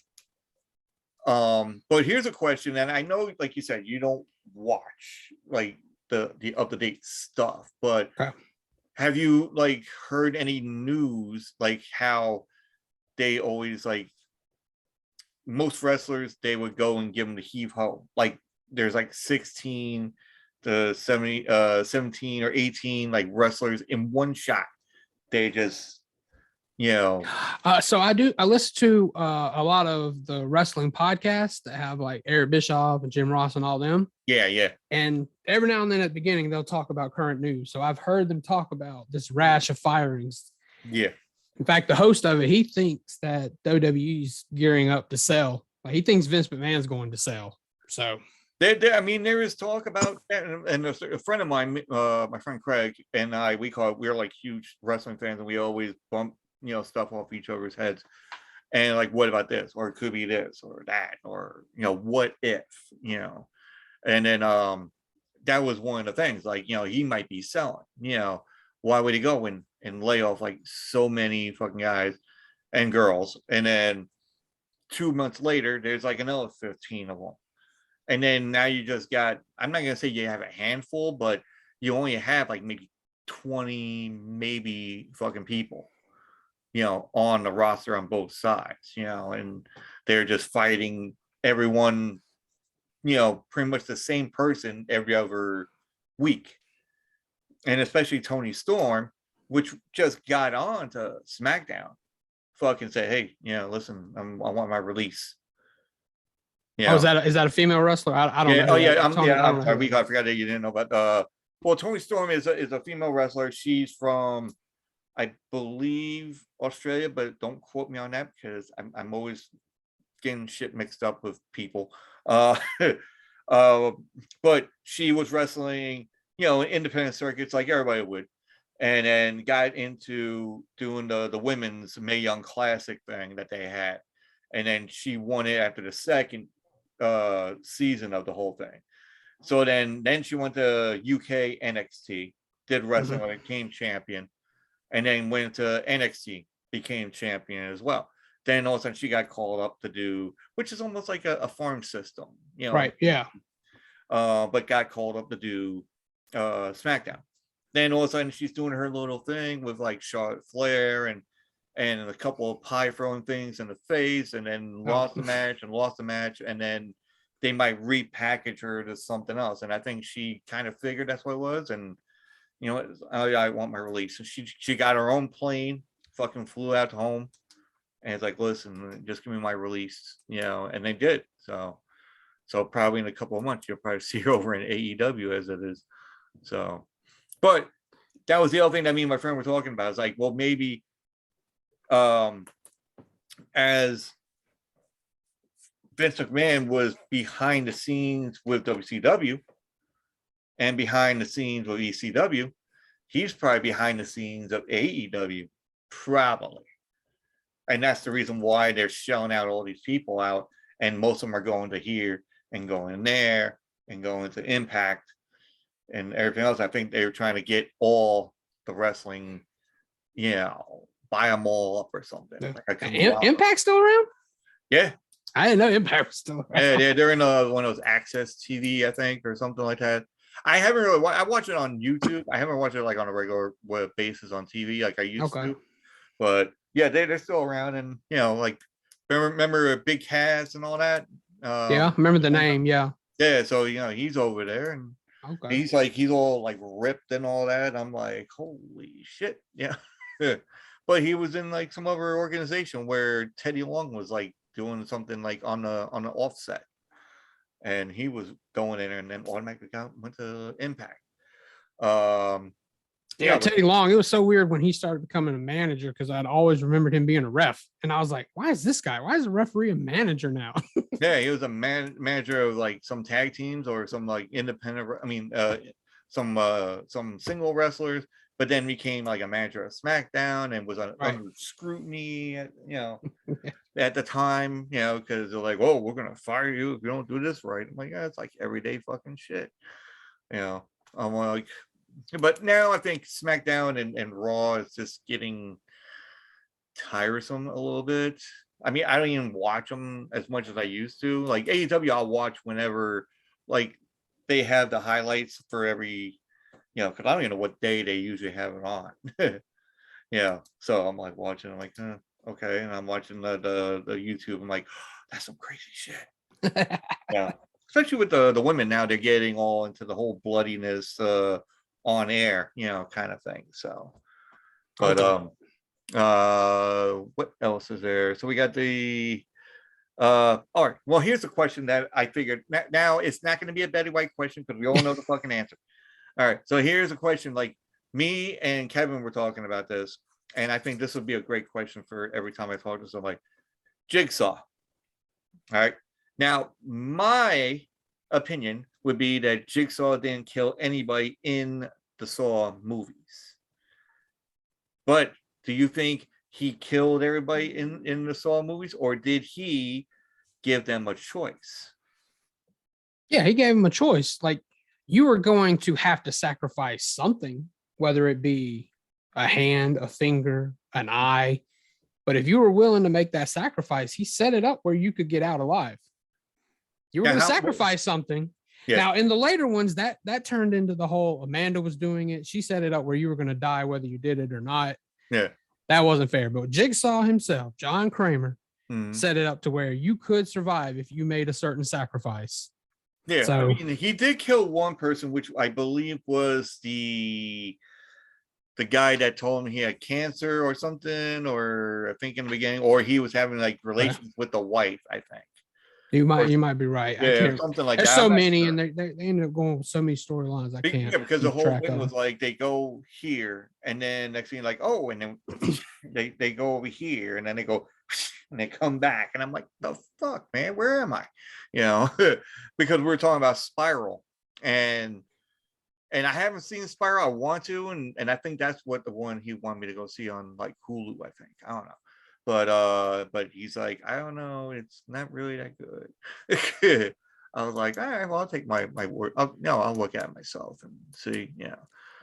but here's a question, and I know, like you said, you don't watch like the up-to-date stuff, but have you like heard any news like how they always like most wrestlers, they would go and give them the heave ho, like there's like 16 to 17 or 18 like wrestlers in one shot. They just, so I listen to a lot of the wrestling podcasts that have like Eric Bischoff and Jim Ross and all them. Yeah. And every now and then at the beginning, they'll talk about current news. So I've heard them talk about this rash of firings. Yeah. In fact, the host of it, he thinks that WWE's gearing up to sell. Like, he thinks Vince McMahon's going to sell. So I mean, there is talk about that, and a friend of mine, my friend Craig and I, we're like huge wrestling fans, and we always bump stuff off each other's heads, and like, what about this, or it could be this or that, or what if, and then that was one of the things, like he might be selling. Why would he go and lay off like so many fucking guys and girls, and then 2 months later there's like another 15 of them. And then now you just got, I'm not going to say you have a handful, but you only have like maybe 20, maybe fucking people, on the roster on both sides, and they're just fighting everyone, pretty much the same person every other week. And especially Tony Storm, which just got on to SmackDown, fucking say, hey, listen, I want my release. Oh, is that a female wrestler? I don't know. Oh yeah, I'm sorry. I forgot that you didn't know, but well, Toni Storm is a female wrestler. She's from, I believe, Australia, but don't quote me on that because I'm always getting shit mixed up with people. But she was wrestling, independent circuits like everybody would, and then got into doing the women's Mae Young Classic thing that they had, and then she won it after the second season of the whole thing. So then she went to UK NXT, did wrestling, became champion, and then went to NXT, became champion as well. Then all of a sudden she got called up to do, which is almost like a farm system, right? Yeah. But got called up to do SmackDown. Then all of a sudden she's doing her little thing with like Charlotte Flair and a couple of pie throwing things in the face, and then lost the match, and then they might repackage her to something else. And I think she kind of figured that's what it was. And I want my release. And she got her own plane, fucking flew out to home, and it's like, listen, just give me my release, and they did. So probably in a couple of months you'll probably see her over in AEW as it is. So, but that was the other thing that me and my friend were talking about. It's like, well, maybe as Vince McMahon was behind the scenes with WCW and behind the scenes with ECW, he's probably behind the scenes of AEW, probably. And that's the reason why they're shelling out all these people out, and most of them are going to here and going there and going to Impact and everything else. I think they were trying to get all the wrestling, buy them all up or something. Yeah. Like Impact still around? Yeah. I didn't know Impact was still around. Yeah, they're in one of those Access TV, I think, or something like that. I haven't really I watch it on YouTube. I haven't watched it like on a regular basis on TV like I used to. But yeah, they're still around, and like remember Big Cass and all that? Yeah, remember the name, yeah. Yeah, so he's over there, and he's all like ripped and all that. I'm like, holy shit, yeah. but he was in like some other organization where Teddy Long was like doing something like on the offset, and he was going in and then automatically went to Impact. Yeah, But Teddy Long. It was so weird when he started becoming a manager because I'd always remembered him being a ref, and I was like, "Why is this guy? Why is a referee a manager now?" yeah, he was a manager of like some tag teams or some like independent. I mean, some single wrestlers, but then became like a manager of SmackDown and was under scrutiny. At the time, because they're like, "Oh, we're gonna fire you if you don't do this right." I'm like, "Yeah, it's like everyday fucking shit." I'm like, but now I think SmackDown and Raw is just getting tiresome a little bit. I mean, I don't even watch them as much as I used to. Like AEW, I'll watch whenever like they have the highlights for every, because I don't even know what day they usually have it on. So I'm like watching. I'm like, okay, and I'm watching the YouTube. I'm like, that's some crazy shit. Yeah, especially with the women now, they're getting all into the whole bloodiness on air, kind of thing. So, but what else is there? So we got the all right. Well, here's a question that I figured now it's not going to be a Betty White question because we all know the fucking answer. All right. So here's a question. Like me and Kevin were talking about this, and I think this would be a great question for every time I talk to somebody. Jigsaw. All right. Now, my opinion would be that Jigsaw didn't kill anybody in the Saw movies. But do you think he killed everybody in the Saw movies, or did he give them a choice? Yeah, he gave him a choice. Like, you were going to have to sacrifice something, whether it be a hand, a finger, an eye. But if you were willing to make that sacrifice, he set it up where you could get out alive. You were going to sacrifice something. Yeah. Now, in the later ones, that turned into the whole Amanda was doing it. She set it up where you were going to die whether you did it or not. Yeah. That wasn't fair. But Jigsaw himself, John Kramer, set it up to where you could survive if you made a certain sacrifice. Yeah. So, I mean, he did kill one person, which I believe was the guy that told him he had cancer or something, or I think in the beginning, or he was having like relations with the wife, I think. You might be right. Yeah, something like there's that. So many, sure. And they ended up going with so many storylines. I can't. Yeah, because the whole thing was like they go here, and then next thing like, oh, and then they go over here, and then they go and they come back, and I'm like, the fuck, man, where am I? Because we're talking about Spiral, and I haven't seen Spiral. I want to, and I think that's what the one he wanted me to go see on like Hulu. I think, I don't know. But he's like, I don't know, it's not really that good. I was like, all right, well, I'll take my word. I'll look at it myself and see.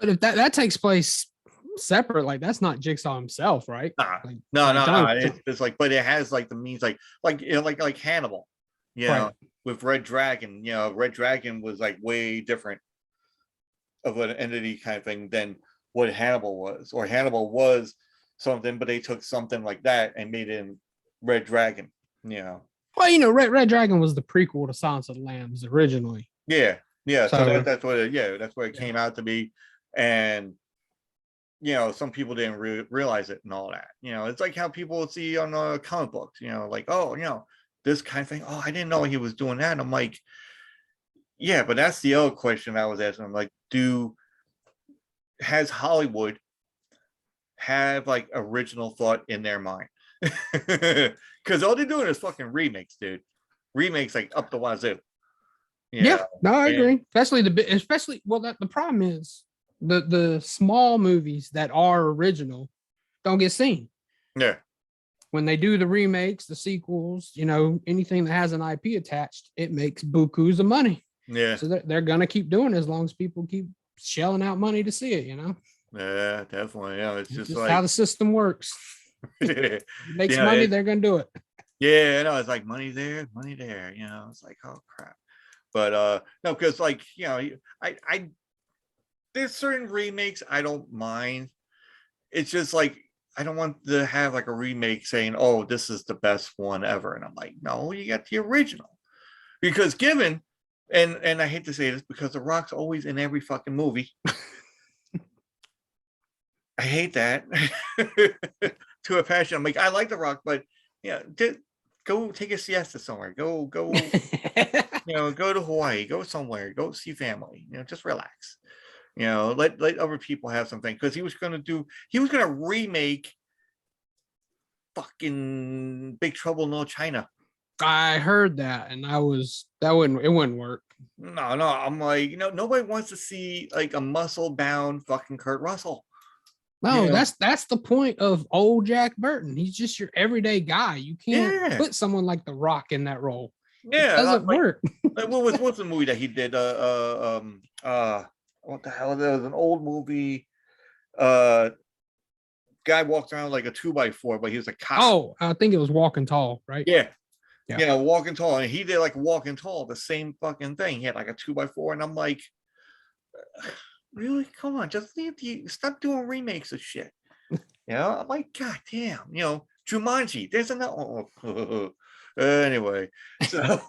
But if that takes place separate, like that's not Jigsaw himself, right? Like, no. It's like, but it has like the means, like Hannibal, right. With Red Dragon. Red Dragon was like way different of an entity kind of thing than what Hannibal was, or Hannibal was something, but they took something like that and made it in Red Dragon. Well, Red Dragon was the prequel to Silence of the Lambs originally. Yeah. So that's what it came out to be, and some people didn't realize it and all that. It's like how people see on comic books. Like, oh, this kind of thing. Oh, I didn't know he was doing that. And I'm like, yeah, but that's the other question I was asking. I'm like, has Hollywood have like original thought in their mind? Because all they're doing is fucking remakes, dude. Remakes like up the wazoo. Yeah, no, I agree. Especially the problem is the small movies that are original don't get seen. Yeah. When they do the remakes, the sequels, anything that has an IP attached, it makes bukus of money. Yeah. So they're gonna keep doing it as long as people keep shelling out money to see it. Yeah, definitely. It's just like how the system works. It makes money, they're gonna do it. Yeah, it's like money there. It's like, oh crap. But no, because like I there's certain remakes I don't mind. It's just like I don't want to have like a remake saying, oh, this is the best one ever, and I'm like, no, you got the original. Because given, and I hate to say this, because The Rock's always in every fucking movie. I hate that to a passion. I'm like, I like The Rock, but yeah, go take a siesta somewhere. Go, go to Hawaii. Go somewhere. Go see family. Just relax. Let other people have something, because he was going to remake fucking Big Trouble in Little China. I heard that, and it wouldn't work. No, I'm like, nobody wants to see like a muscle bound fucking Kurt Russell. No, that's the point of old Jack Burton. He's just your everyday guy. You can't put someone like The Rock in that role. Yeah, it doesn't work. what's the movie that he did? What the hell? There was an old movie. Guy walked around like a 2x4, but he was a cop. Oh, I think it was Walking Tall, right? Yeah, Walking Tall, and he did like Walking Tall, the same fucking thing. He had like a 2x4, and I'm like, really? Come on, just stop doing remakes of shit. I'm like, god damn, Jumanji. There's another. Anyway, so.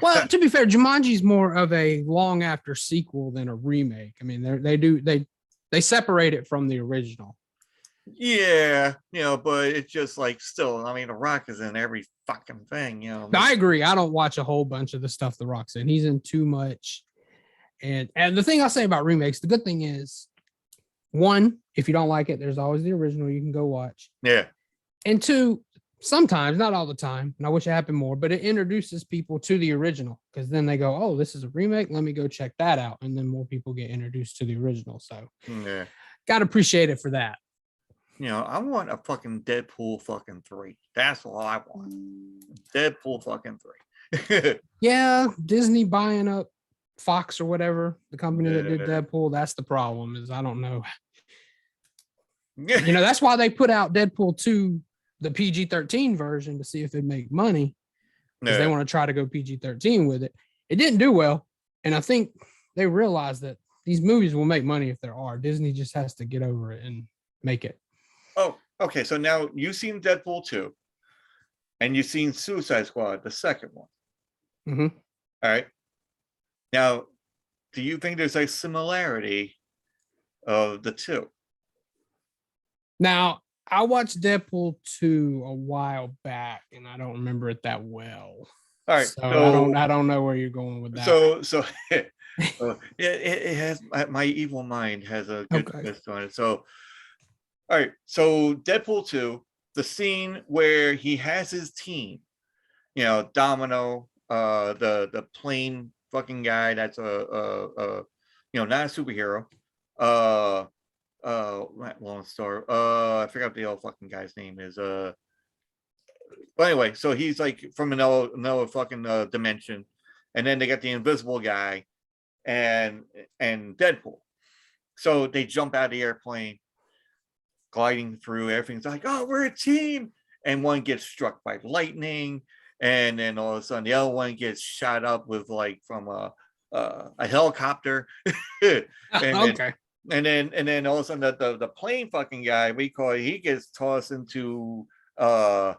Well, to be fair, Jumanji's more of a long after sequel than a remake. I mean, they separate it from the original. Yeah, but it's just like, still, I mean, The Rock is in every fucking thing. I agree. I don't watch a whole bunch of the stuff The Rock's in. He's in too much. And the thing I'll say about remakes, the good thing is, one, if you don't like it, there's always the original you can go watch. Yeah. And two, sometimes, not all the time, and I wish it happened more, but it introduces people to the original, because then they go, oh, this is a remake. Let me go check that out. And then more people get introduced to the original. So got to appreciate it for that. I want a fucking Deadpool fucking 3. That's all I want. Deadpool fucking 3. Yeah, Disney buying up Fox or whatever, the company that did Deadpool. That's the problem, is I don't know. That's why they put out Deadpool 2, the PG-13 version, to see if it'd make money, because they want to try to go PG-13 with it. It didn't do well, and I think they realized that these movies will make money if there are. Disney just has to get over it and make it. Oh, okay. So now you've seen Deadpool 2, and you've seen Suicide Squad, the second one. Mm-hmm. All right. Now, do you think there's a similarity of the two? Now, I watched Deadpool 2 a while back, and I don't remember it that well. All right. So I don't know where you're going with that. So it has, my evil mind has a good twist on it. So, all right. So Deadpool 2, the scene where he has his team, Domino, the plane fucking guy that's not a superhero. Lone Star. I forgot what the old fucking guy's name is. But anyway, so he's like from another fucking dimension, and then they got the invisible guy and Deadpool. So they jump out of the airplane, gliding through. Everything's like, oh, we're a team, and one gets struck by lightning, and then all of a sudden the other one gets shot up with like from a helicopter. And then all of a sudden the plane fucking guy, he gets tossed into no,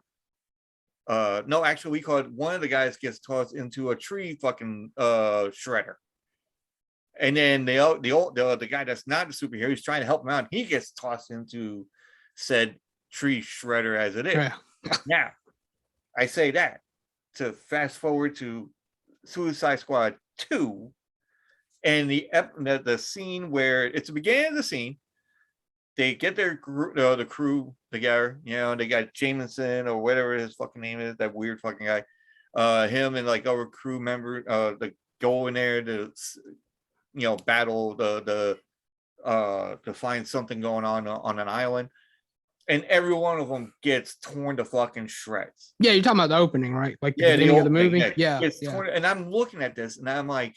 actually we call it, one of the guys gets tossed into a tree fucking shredder. And then the guy that's not a superhero, he's trying to help him out, he gets tossed into said tree shredder as it is. Yeah. Now, I say that to fast forward to Suicide Squad 2. And the scene where it's the beginning of the scene, they get their the crew together. They got Jameson or whatever his fucking name is, that weird fucking guy. Him and like our crew member, to go in there to battle to find something going on an island, and every one of them gets torn to fucking shreds. Yeah, you're talking about the opening, right? Like the beginning of the movie. Yeah. Torn, and I'm looking at this, and I'm like.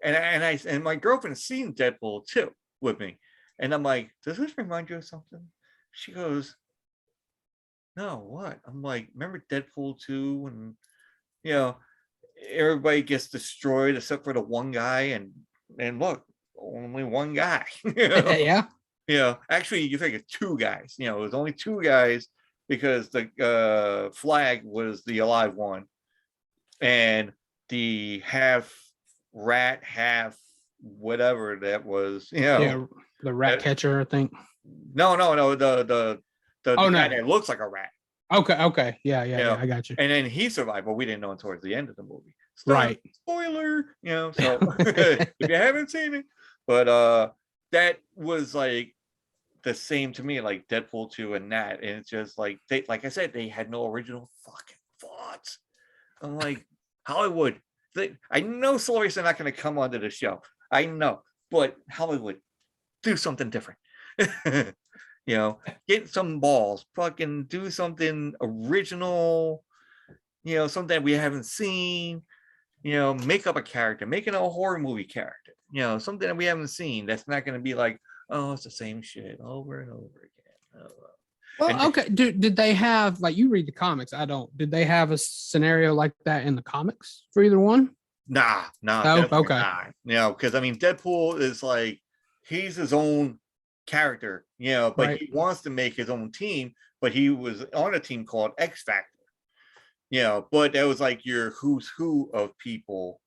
And my girlfriend's seen Deadpool 2 with me, and I'm like, does this remind you of something? She goes, no, what? I'm like, remember Deadpool 2 when everybody gets destroyed except for the one guy, and look, only one guy. Yeah. Actually, you think it's two guys. It was only two guys because the Flag was the alive one, and the half rat, half whatever that was, the rat catcher, I think. No, the Oh guy no. that looks like a rat. Okay. Yeah, You know, I got you. and then he survived, but we didn't know him towards the end of the movie. Right. Spoiler, you know. So if you haven't seen it, but that was like the same to me, like Deadpool 2 and that, and it's just like they, like I said, they had no original fucking thoughts. I'm like, Hollywood, I know celebrities are not going to come onto the show. I know, but Hollywood, do something different. You know, get some balls, fucking do something original, you know, something we haven't seen, you know, make up a character, making a horror movie character, you know, something that we haven't seen that's not going to be like, oh, it's the same shit over and over again. Well, okay. Did they have, like, you read the comics? I don't. Did they have a scenario like that in the comics for either one? Nah, Oh, definitely okay. not. You know, because I mean, Deadpool is like, he's his own character, you know, but Right. he wants to make his own team, but he was on a team called X Factor, you know, but that was like your who's who of people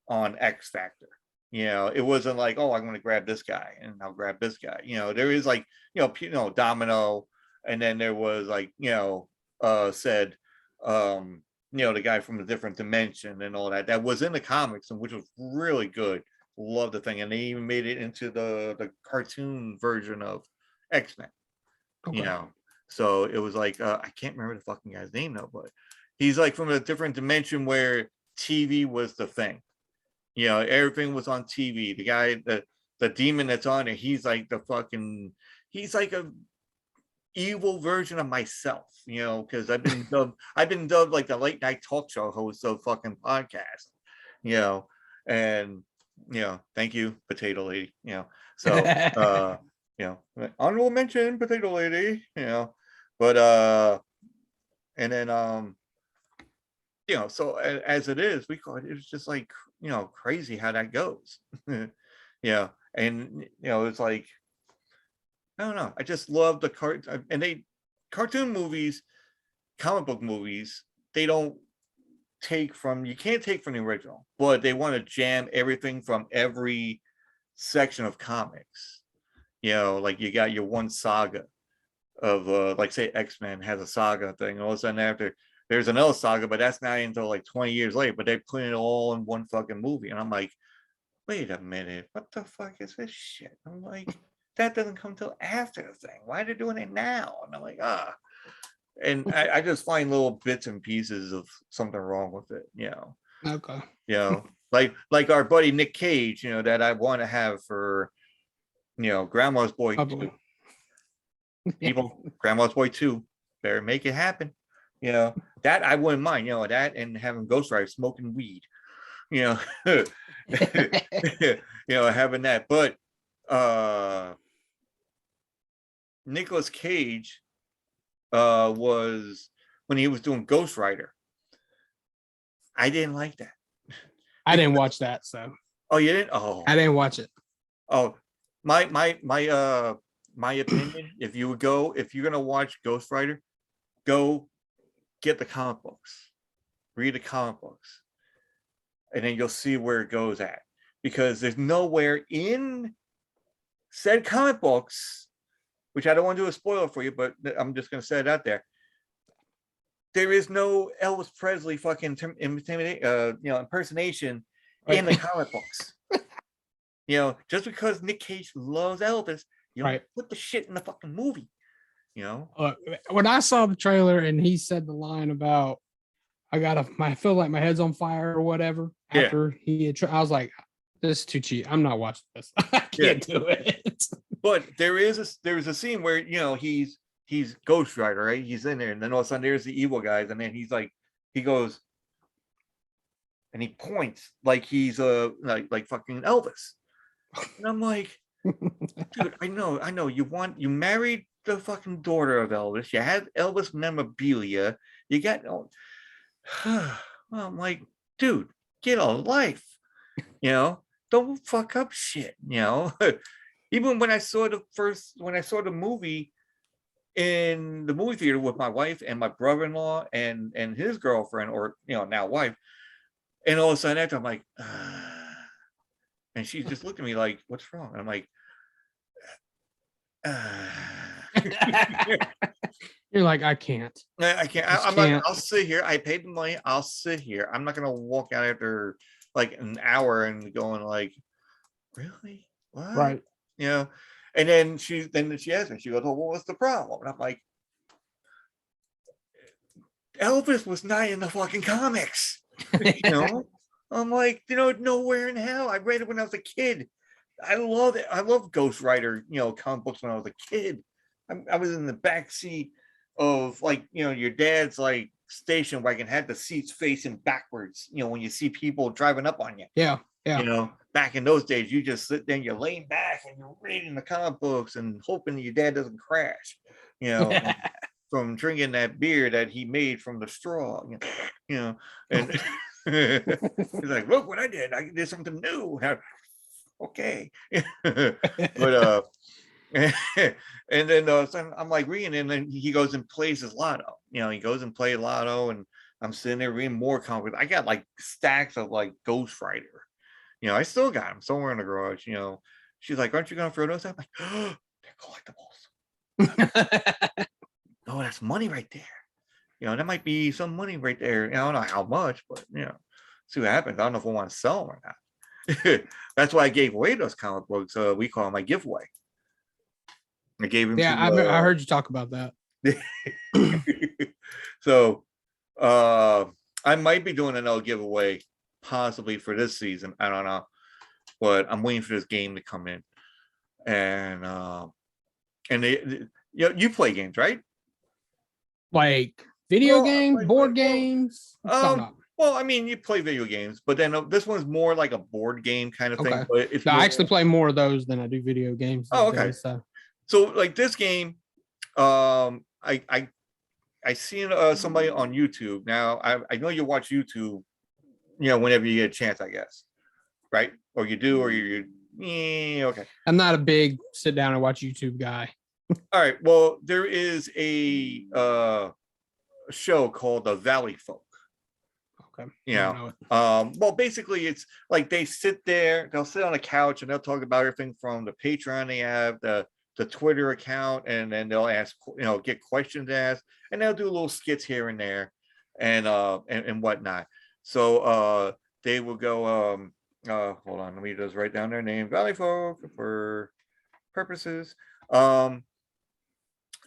on X Factor. You know, it wasn't like, oh, I'm going to grab this guy and I'll grab this guy. You know, there is like, you know, Domino, and then there was like, you know, said, you know, the guy from a different dimension and all that. That was in the comics, and which was really good. Love the thing, and they even made it into the cartoon version of X-Men. Okay. You know, so it was like I can't remember the fucking guy's name though, but he's like from a different dimension where TV was the thing. You know, everything was on TV. The guy, the demon that's on it, he's like the fucking, he's like a evil version of myself. You know, because I've been dubbed like the late night talk show host of fucking podcast. You know, and you know, thank you, Potato Lady. You know, so you know, honorable mention, Potato Lady. You know, but and then you know, so as it is, we call it, it's just like, you know, crazy how that goes. Yeah. And, you know, it's like, I don't know. I just love the cartoon movies, comic book movies, they don't take from, you can't take from the original, but they want to jam everything from every section of comics. You know, like you got your one saga of like say X-Men has a saga thing, and all of a sudden after there's another saga, but that's not until like 20 years later, but they put it all in one fucking movie. And I'm like, wait a minute, what the fuck is this shit? I'm like, that doesn't come till after the thing. Why are they doing it now? And I'm like, and I just find little bits and pieces of something wrong with it, you know. Okay. You know, like our buddy Nick Cage, you know, that I want to have for, you know, Grandma's Boy 2. People, Grandma's Boy 2, better make it happen. You know, that I wouldn't mind, you know, that and having Ghost Rider smoking weed, you know, you know, having that. But Nicolas Cage was, when he was doing Ghost Rider, I didn't like that. I didn't watch that, so. Oh, you didn't? Oh, I didn't watch it. Oh, my opinion, if you're gonna watch Ghost Rider, go get the comic books, read the comic books, and then you'll see where it goes at. Because there's nowhere in said comic books, which I don't want to do a spoiler for you, but I'm just gonna say it out there. There is no Elvis Presley fucking impersonation in the comic books. You know, just because Nick Cage loves Elvis, you don't put the shit in the fucking movie. You know, when I saw the trailer and he said the line about I feel like my head's on fire or whatever after he had I was like, this is too cheap. I'm not watching this. I can't do it. But there is a scene where, you know, he's Ghost Rider, right? He's in there, and then all of a sudden there's the evil guys, and then he's like, he goes and he points like he's like fucking Elvis. And I'm like, dude, I know you married the fucking daughter of Elvis, you had Elvis memorabilia, you got well, I'm like, dude, get a life, you know, don't fuck up shit, you know. Even when I saw the movie in the movie theater with my wife and my brother-in-law and his girlfriend, or, you know, now wife, and all of a sudden after I'm like, and she just looked at me like, what's wrong? And I'm like, You're like, I can't. I can't. Just I'm like, can't. I'll sit here. I paid the money. I'll sit here. I'm not gonna walk out after like an hour and going like, really? What? Right. You know? And then she asked me, she goes, well, what was the problem? And I'm like, Elvis was not in the fucking comics. You know? I'm like, you know, nowhere in hell. I read it when I was a kid. I love it. I love Ghost Rider, you know, comic books when I was a kid. I was in the back seat of like, you know, your dad's like station wagon had the seats facing backwards, you know, when you see people driving up on you. Yeah. You know, back in those days, you just sit there and you're laying back and you're reading the comic books and hoping your dad doesn't crash, you know, from drinking that beer that he made from the straw, you know, and he's like, look what I did something new. Okay. But and then so I'm like reading, and then he goes and plays his lotto. You know, he goes and plays lotto, and I'm sitting there reading more comics. I got like stacks of like Ghost Rider. You know, I still got them somewhere in the garage. You know, she's like, "Aren't you gonna throw those?" I'm like, "Oh, they're collectibles. Oh, that's money right there. You know, that might be some money right there. I don't know how much, but you know, see what happens. I don't know if I want to sell them or not." That's why I gave away those comic books. We call them my giveaway. I gave them Yeah, to. I heard you talk about that. So I might be doing another giveaway possibly for this season. I don't know, but I'm waiting for this game to come in. And you play games, right? Like video games, board games. What you talking about? Well, I mean, you play video games, but then this one's more like a board game kind of thing. Okay. But it's No, I actually play more of those than I do video games. Oh, okay. Days, so. Like this game, I seen somebody on YouTube. Now I know you watch YouTube, you know, whenever you get a chance, I guess, right? Or you do, or you okay. I'm not a big sit down and watch YouTube guy. All right. Well, there is a show called The Valley Folk. Okay. You know, well, basically it's like they'll sit on a couch and they'll talk about everything from the Patreon they have, the Twitter account, and then they'll ask, you know, get questions asked, and they'll do little skits here and there and whatnot. So they will go hold on, let me just write down their name, Valley Folk for purposes. And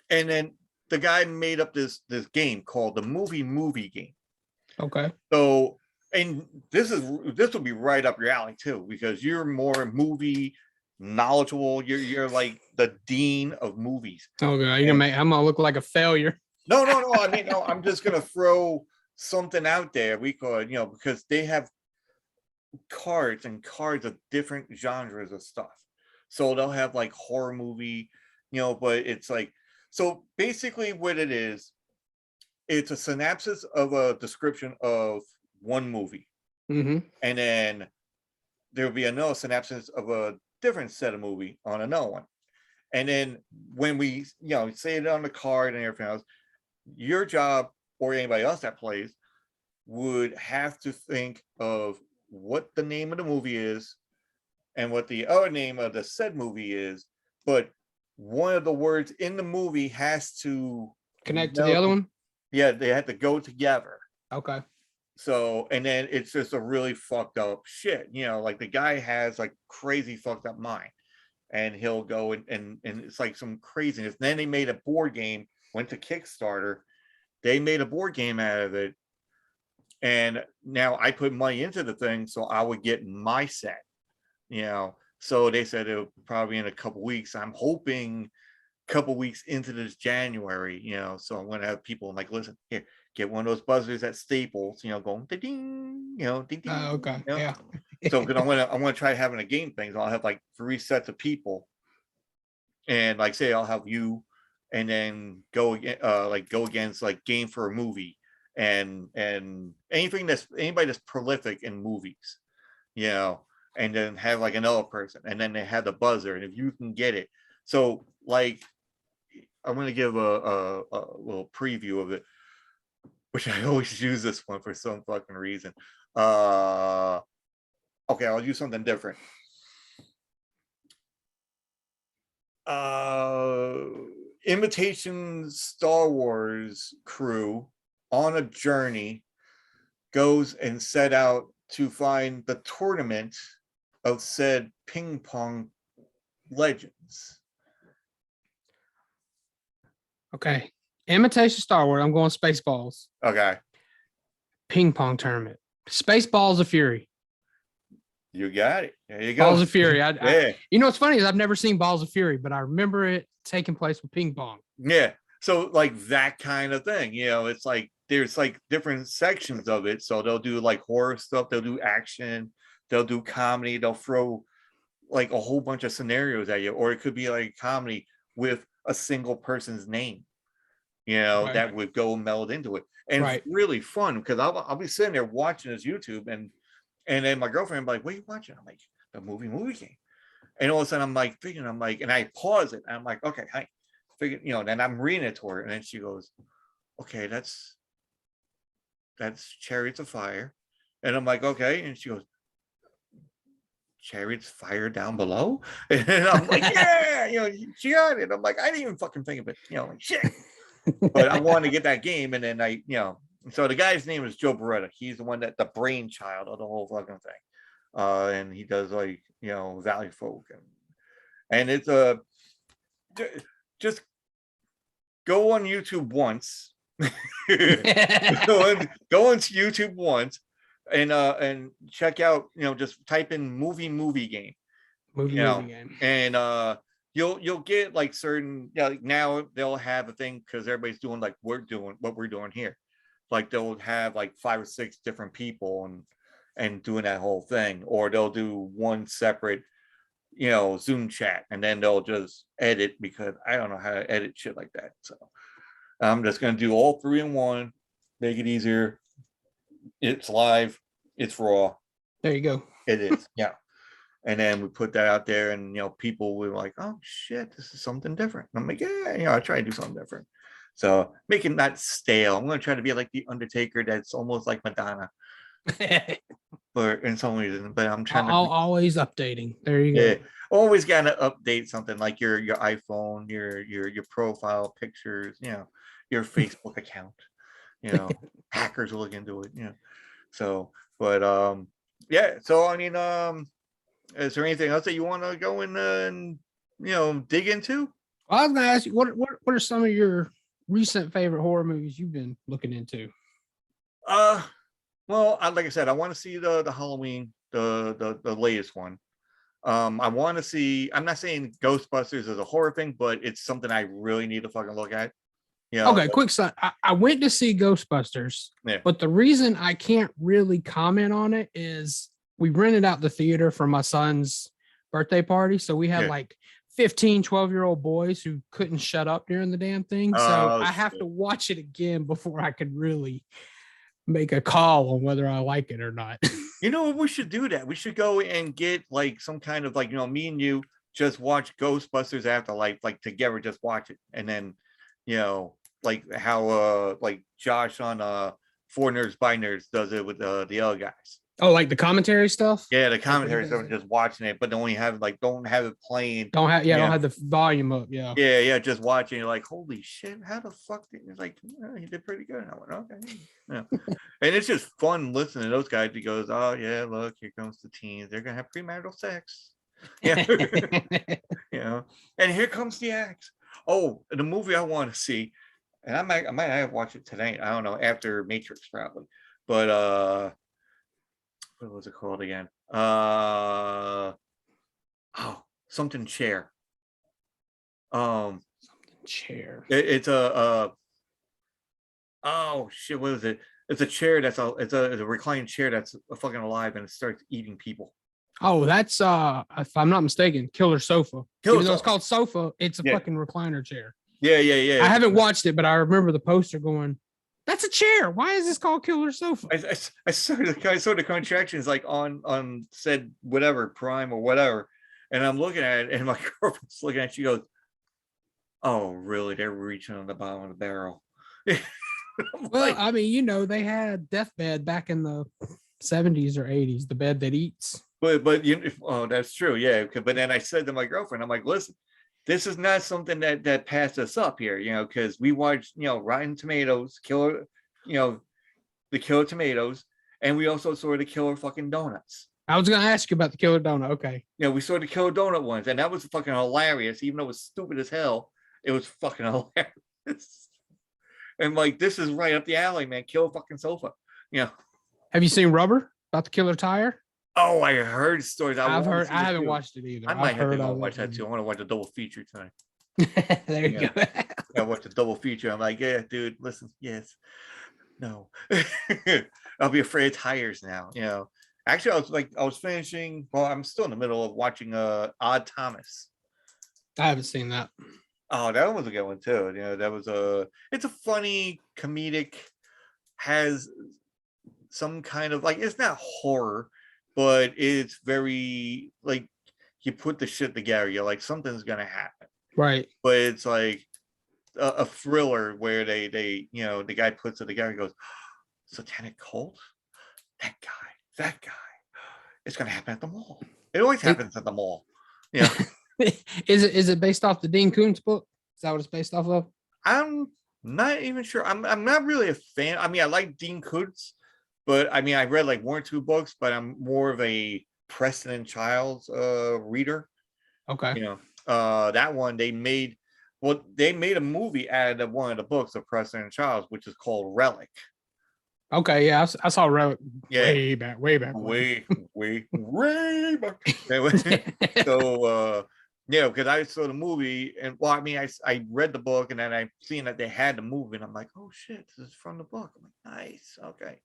then the guy made up this game called the movie game. Okay. So, and this will be right up your alley too, because you're more movie knowledgeable. You're like the dean of movies. Oh god, I'm gonna look like a failure. No. I mean, no, I'm just gonna throw something out there. We could, you know, because they have cards of different genres of stuff. So they'll have like horror movie, you know, but it's like, so basically what it is, it's a synopsis of a description of one movie. Mm-hmm. And then there'll be another synopsis of a different set of movie on another one. And then when we, you know, say it on the card and everything else, your job or anybody else that plays would have to think of what the name of the movie is and what the other name of the said movie is. But one of the words in the movie has to connect to the other one. Yeah, they have to go together. Okay. So, and then it's just a really fucked up shit, you know, like the guy has like crazy fucked up mind, and he'll go and it's like some craziness. And then they made a board game, went to Kickstarter, they made a board game out of it, and now I put money into the thing so I would get my set, you know. So they said it'll probably in a couple weeks. I'm hoping couple weeks into this January, you know, so I'm gonna have people like, listen, here, get one of those buzzers at Staples, you know, going ding, you know, ding, ding. Okay, you know? yeah. So because I'm gonna try having a game thing. So I'll have like 3 sets of people, and like say I'll have you, and then go against like game for a movie, and anybody that's prolific in movies, you know, and then have like another person, and then they have the buzzer, and if you can get it, so like. I'm going to give a little preview of it, which I always use this one for some fucking reason. Okay, I'll use something different. imitation Star Wars crew on a journey goes and set out to find the tournament of said ping pong legends. Okay. Imitation Star Wars. I'm going Spaceballs. Okay. Ping pong tournament. Spaceballs of Fury. You got it. There you go. Balls of Fury. Yeah. You know what's funny is I've never seen Balls of Fury, but I remember it taking place with ping pong. Yeah. So like that kind of thing, it's like there's like different sections of it. So they'll do like horror stuff, they'll do action, they'll do comedy, they'll throw like a whole bunch of scenarios at you, or it could be like comedy with a single person's name, Right. that would go meld into it. And Right. it's really fun because I'll be sitting there watching this YouTube and then my girlfriend will be like, what are you watching? I'm like, the movie game. And all of a sudden I'm like thinking, and I pause it. And I'm like, okay, hi. Figure, then I'm reading it to her. And then she goes, okay, that's Chariots of Fire. And I'm like, okay. And she goes, Chariots Fire Down Below? And I'm like, yeah, she got it. I'm like, I didn't even fucking think of it, like shit. But I wanted to get that game. And then so the guy's name is Joe Beretta. He's the one that the brainchild of the whole fucking thing. And he does like, Valley Folk. And it's just go on YouTube once. go into YouTube once and check out, just type in movie game. Movie game. And you'll get like certain, like now they'll have a thing because everybody's doing like what we're doing here. Like they'll have like 5 or 6 different people and doing that whole thing, or they'll do one separate Zoom chat, and then they'll just edit because I don't know how to edit shit like that. So I'm just going to do all 3 in one, make it easier. It's live, it's raw. There you go. It is. Yeah. And then we put that out there, and people were like, oh shit, this is something different. And I'm like, yeah, I try to do something different. So make it not stale. I'm going to try to be like the Undertaker that's almost like Madonna. But in some reason, but I'm trying to always updating. There you go. Yeah, always got to update something like your iPhone, your profile pictures, your Facebook account. Hackers will look into it. So, but yeah. So I mean, is there anything else that you want to go in and dig into? Well, I was gonna ask you what are some of your recent favorite horror movies you've been looking into? Well, like I said, I want to see the Halloween, the latest one. I want to see. I'm not saying Ghostbusters is a horror thing, but it's something I really need to fucking look at. Okay, quick side. I went to see Ghostbusters, but the reason I can't really comment on it is we rented out the theater for my son's birthday party, so we had like 15, 12-year-old boys who couldn't shut up during the damn thing. So I have to watch it again before I could really make a call on whether I like it or not. We should do that. We should go and get like some kind of like, me and you just watch Ghostbusters Afterlife, like together, just watch it. And then, like how like Josh on 4 Nerds by Nerds does it with the other guys. Oh, like the commentary stuff? Yeah, the commentary stuff, just watching it, but don't have it playing. Don't have the volume up. Yeah. Yeah, just watching. You're like, holy shit, how the fuck did you like? He did pretty good. And I went, okay. Yeah. And it's just fun listening to those guys. He goes, oh yeah, look, here comes the teens. They're gonna have premarital sex. Yeah. And here comes the axe. Oh, the movie I want to see, and I might have watched it tonight. I don't know, after Matrix probably. But what was it called again? Something chair. Something chair. It's a oh shit, what is it? It's a chair it's a reclining chair that's fucking alive, and it starts eating people. Oh, that's if I'm not mistaken, Killer Sofa. Even though it's called Sofa, it's a fucking recliner chair. Yeah. I haven't watched it, but I remember the poster going, that's a chair. Why is this called Killer Sofa? I saw the contractions like on said whatever Prime or whatever, and I'm looking at it, and my girlfriend's looking at it. She goes, "Oh, really? They're reaching on the bottom of the barrel." Well, I mean, they had deathbed back in the 70s or 80s, the bed that eats. But that's true, yeah. But then I said to my girlfriend, I'm like, listen, this is not something that passed us up here, because we watched, Rotten Tomatoes, Killer, the Killer Tomatoes, and we also saw the Killer fucking Donuts. I was gonna ask you about the Killer Donut. Okay. We saw the Killer Donut ones, and that was fucking hilarious, even though it was stupid as hell. It was fucking hilarious. And like, this is right up the alley, man. Kill fucking sofa. Have you seen Rubber about the Killer Tire? Oh, I heard stories. I've heard. I haven't watched it either. I might have to go watch that too. I want to watch a double feature tonight. There you go. I watched a double feature. I'm like, yeah, dude, listen, yes, no. I'll be afraid of tires now. Actually, I was finishing. Well, I'm still in the middle of watching Odd Thomas. I haven't seen that. Oh, that one was a good one too. That was it's a funny comedic, has some kind of like, it's not horror, but it's very like, you put the shit together, you're like, something's gonna happen, right? But it's like a thriller where they the guy puts it together, he goes, satanic cult, that guy, it's gonna happen at the mall. It always happens at the mall. Is it based off the Dean Koontz book? Is that what it's based off of? I'm not even sure. I'm not really a fan. I mean, I like Dean Koontz, but I mean, I read like 1 or 2 books, but I'm more of a Preston and Childs reader. Okay. That one they made a movie out of one of the books of Preston and Childs, which is called Relic. Okay, yeah, I saw Relic way back. Way back. So because I saw the movie, and well, I mean, I read the book, and then I seen that they had the movie, and I'm like, oh shit, this is from the book. I'm like, nice, okay.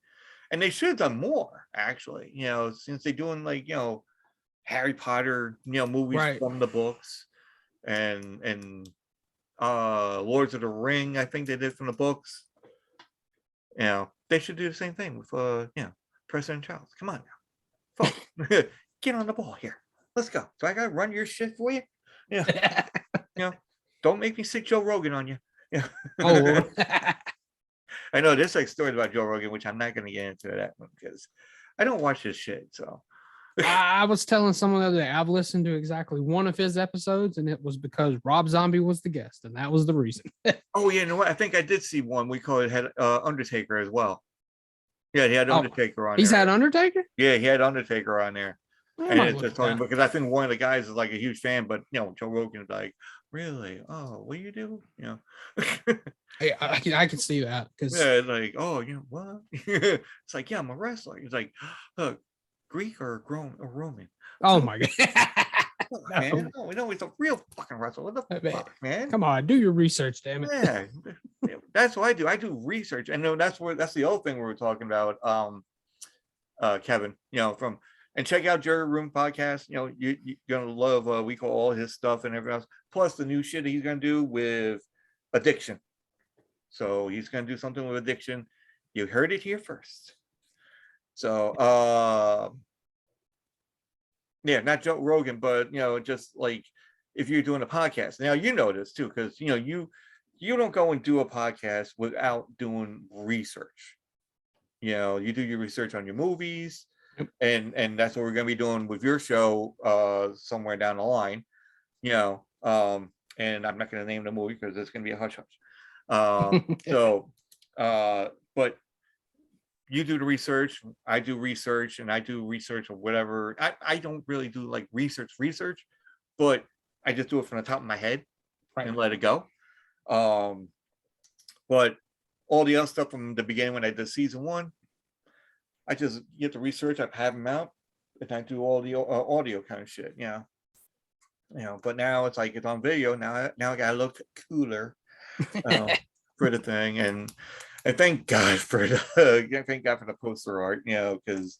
And they should have done more, actually, since they're doing like, Harry Potter, movies from the books, and Lords of the Ring, I think they did from the books. They should do the same thing with Preston and Childs. Come on now, folks, get on the ball here. Let's go. So I gotta run your shit for you. Don't make me sick Joe Rogan on you. Oh. I know there's like stories about Joe Rogan, which I'm not gonna get into that one because I don't watch his shit. So I was telling someone the other day, I've listened to exactly one of his episodes, and it was because Rob Zombie was the guest, and that was the reason. Oh yeah, you know what? I think I did see one. We call it had Undertaker as well. Yeah, he had Undertaker on. He's had Undertaker. Yeah, he had Undertaker on there. And it's just talking because I think one of the guys is like a huge fan, but Joe Rogan's like, really? Oh, what do you do? Hey, I can see that because it's like, oh, what? It's like, yeah, I'm a wrestler. He's like, Greek or Roman? Oh my god. Man, no, he's a real fucking wrestler. What the fuck, man? Come on, do your research, damn it. Yeah, that's what I do. I do research. And that's the other thing we were talking about, Kevin. And check out Jerry Room podcast. You're gonna love we call all his stuff and everything else. Plus the new shit that he's gonna do with addiction. So he's gonna do something with addiction. You heard it here first. So not Joe Rogan, but just like if you're doing a podcast. Now you know this too, because you don't go and do a podcast without doing research. You do your research on your movies. And that's what we're going to be doing with your show somewhere down the line, and I'm not going to name the movie because it's going to be a hush hush. But you do the research, I do research, and I do research of whatever. I don't really do like research, but I just do it from the top of my head and let it go. But all the other stuff from the beginning when I did season 1, I just get the research, I have them out, and I do all the audio kind of shit, But now it's like it's on video. Now I gotta look cooler for the thing, and thank God for the poster art, because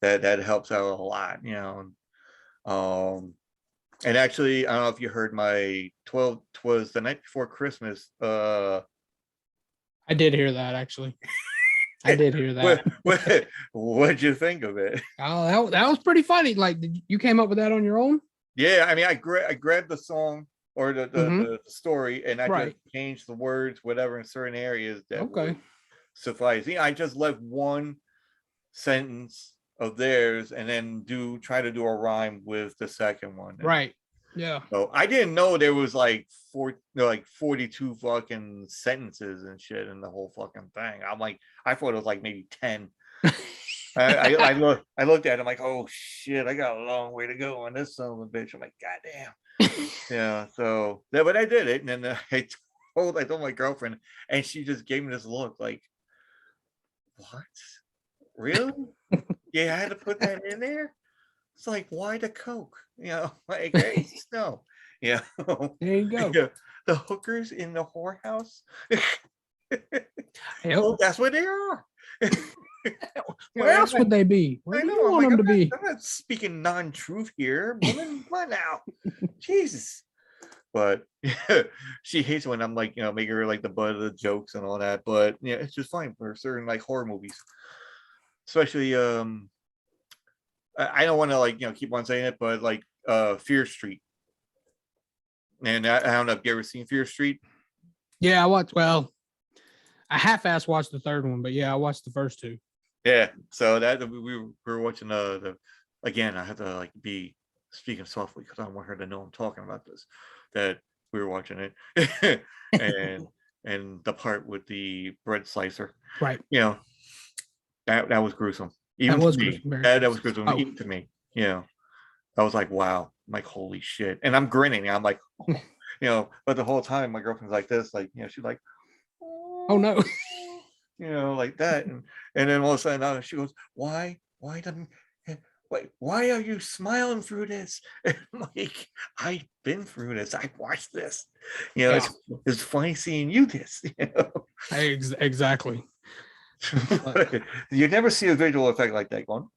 that helps out a lot, And actually, I don't know if you heard my 12 was the night before Christmas. I did hear that actually. I did hear that. What'd you think of it? Oh, that was pretty funny. Like, you came up with that on your own? Yeah, I mean, I grabbed the song or the story, and I just changed the words, whatever, in certain areas that would suffice. I just left one sentence of theirs, and then try to do a rhyme with the second one. Right. Yeah. So I didn't know there was like 42 fucking sentences and shit in the whole fucking thing. I'm like, I thought it was like maybe 10. I looked at it, I'm like, oh shit, I got a long way to go on this son of a bitch. I'm like, goddamn. Yeah. So yeah, but I did it, and then I told my girlfriend, and she just gave me this look like, what? Really? Yeah, I had to put that in there. It's like, why the coke? Like, hey, no. There you go. The hookers in the whorehouse. Yep. Oh, that's what they are. Where else would they be? Where do you want them to be? I'm not speaking non-truth here. Woman, come on now. Jesus. But she hates when I'm like, making her like the butt of the jokes and all that. But yeah, it's just fine for certain like horror movies. Especially I don't want to like keep on saying it, but like Fear Street. And I don't know if you ever seen Fear Street. Yeah, I half-ass watched the third one, but yeah, I watched the first two. Yeah, so that we were watching the again. I have to like be speaking softly because I don't want her to know I'm talking about this. That we were watching it, and the part with the bread slicer, right? That was gruesome. Even to me, that was gruesome. Even to me, I was like, wow, I'm like, holy shit, and I'm grinning. I'm like, but the whole time my girlfriend's like this, like she's like, oh no. Like that, and then all of a sudden she goes, why are you smiling through this? And I'm like, I've been through this. I watched this. It's funny seeing you this. Exactly. You never see a visual effect like that going.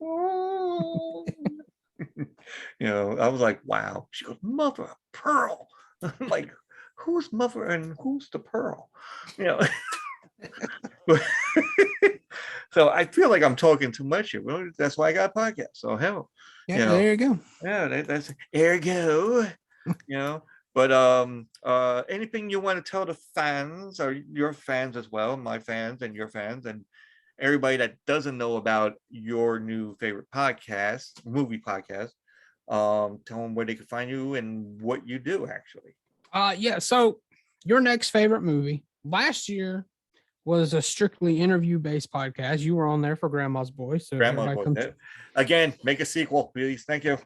I was like, wow. She goes, mother of pearl. I'm like, who's mother and who's the pearl? So I feel like I'm talking too much here. Well, that's why I got a podcast. So hell, there you go. Yeah, that's ergo. But anything you want to tell the fans, or your fans as well, my fans and your fans, and everybody that doesn't know about your new favorite podcast, movie podcast, tell them where they can find you and what you do actually. So your next favorite movie last year was a strictly interview-based podcast. You were on there for Grandma's Boy. So Grandma's Boy. Again, make a sequel, please. Thank you.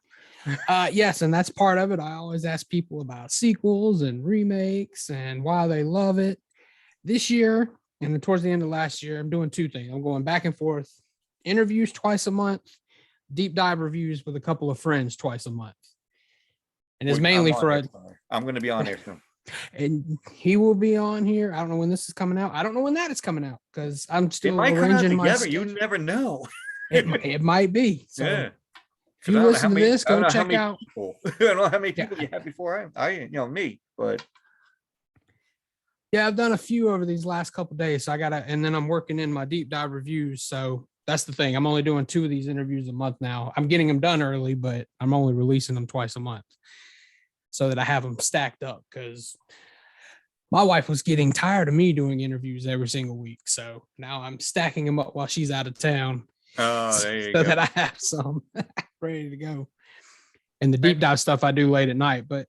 Yes, and that's part of it. I always ask people about sequels and remakes and why they love it. This year, and towards the end of last year, I'm doing two things. I'm going back and forth, interviews twice a month, deep dive reviews with a couple of friends twice a month. And it's mainly for I'm going to be on there soon. And he will be on here. I don't know when this is coming out. I don't know when that is coming out because I'm still arranging my schedule. You never know. It might be. So yeah. If you listen to this, go check out. I don't know how many people you had before me, but yeah, I've done a few over these last couple of days. So and then I'm working in my deep dive reviews. So that's the thing. I'm only doing 2 of these interviews a month now. I'm getting them done early, but I'm only releasing them twice a month so that I have them stacked up because my wife was getting tired of me doing interviews every single week. So now I'm stacking them up while she's out of town. Oh, there you go. So that I have some ready to go. And the deep dive stuff I do late at night. But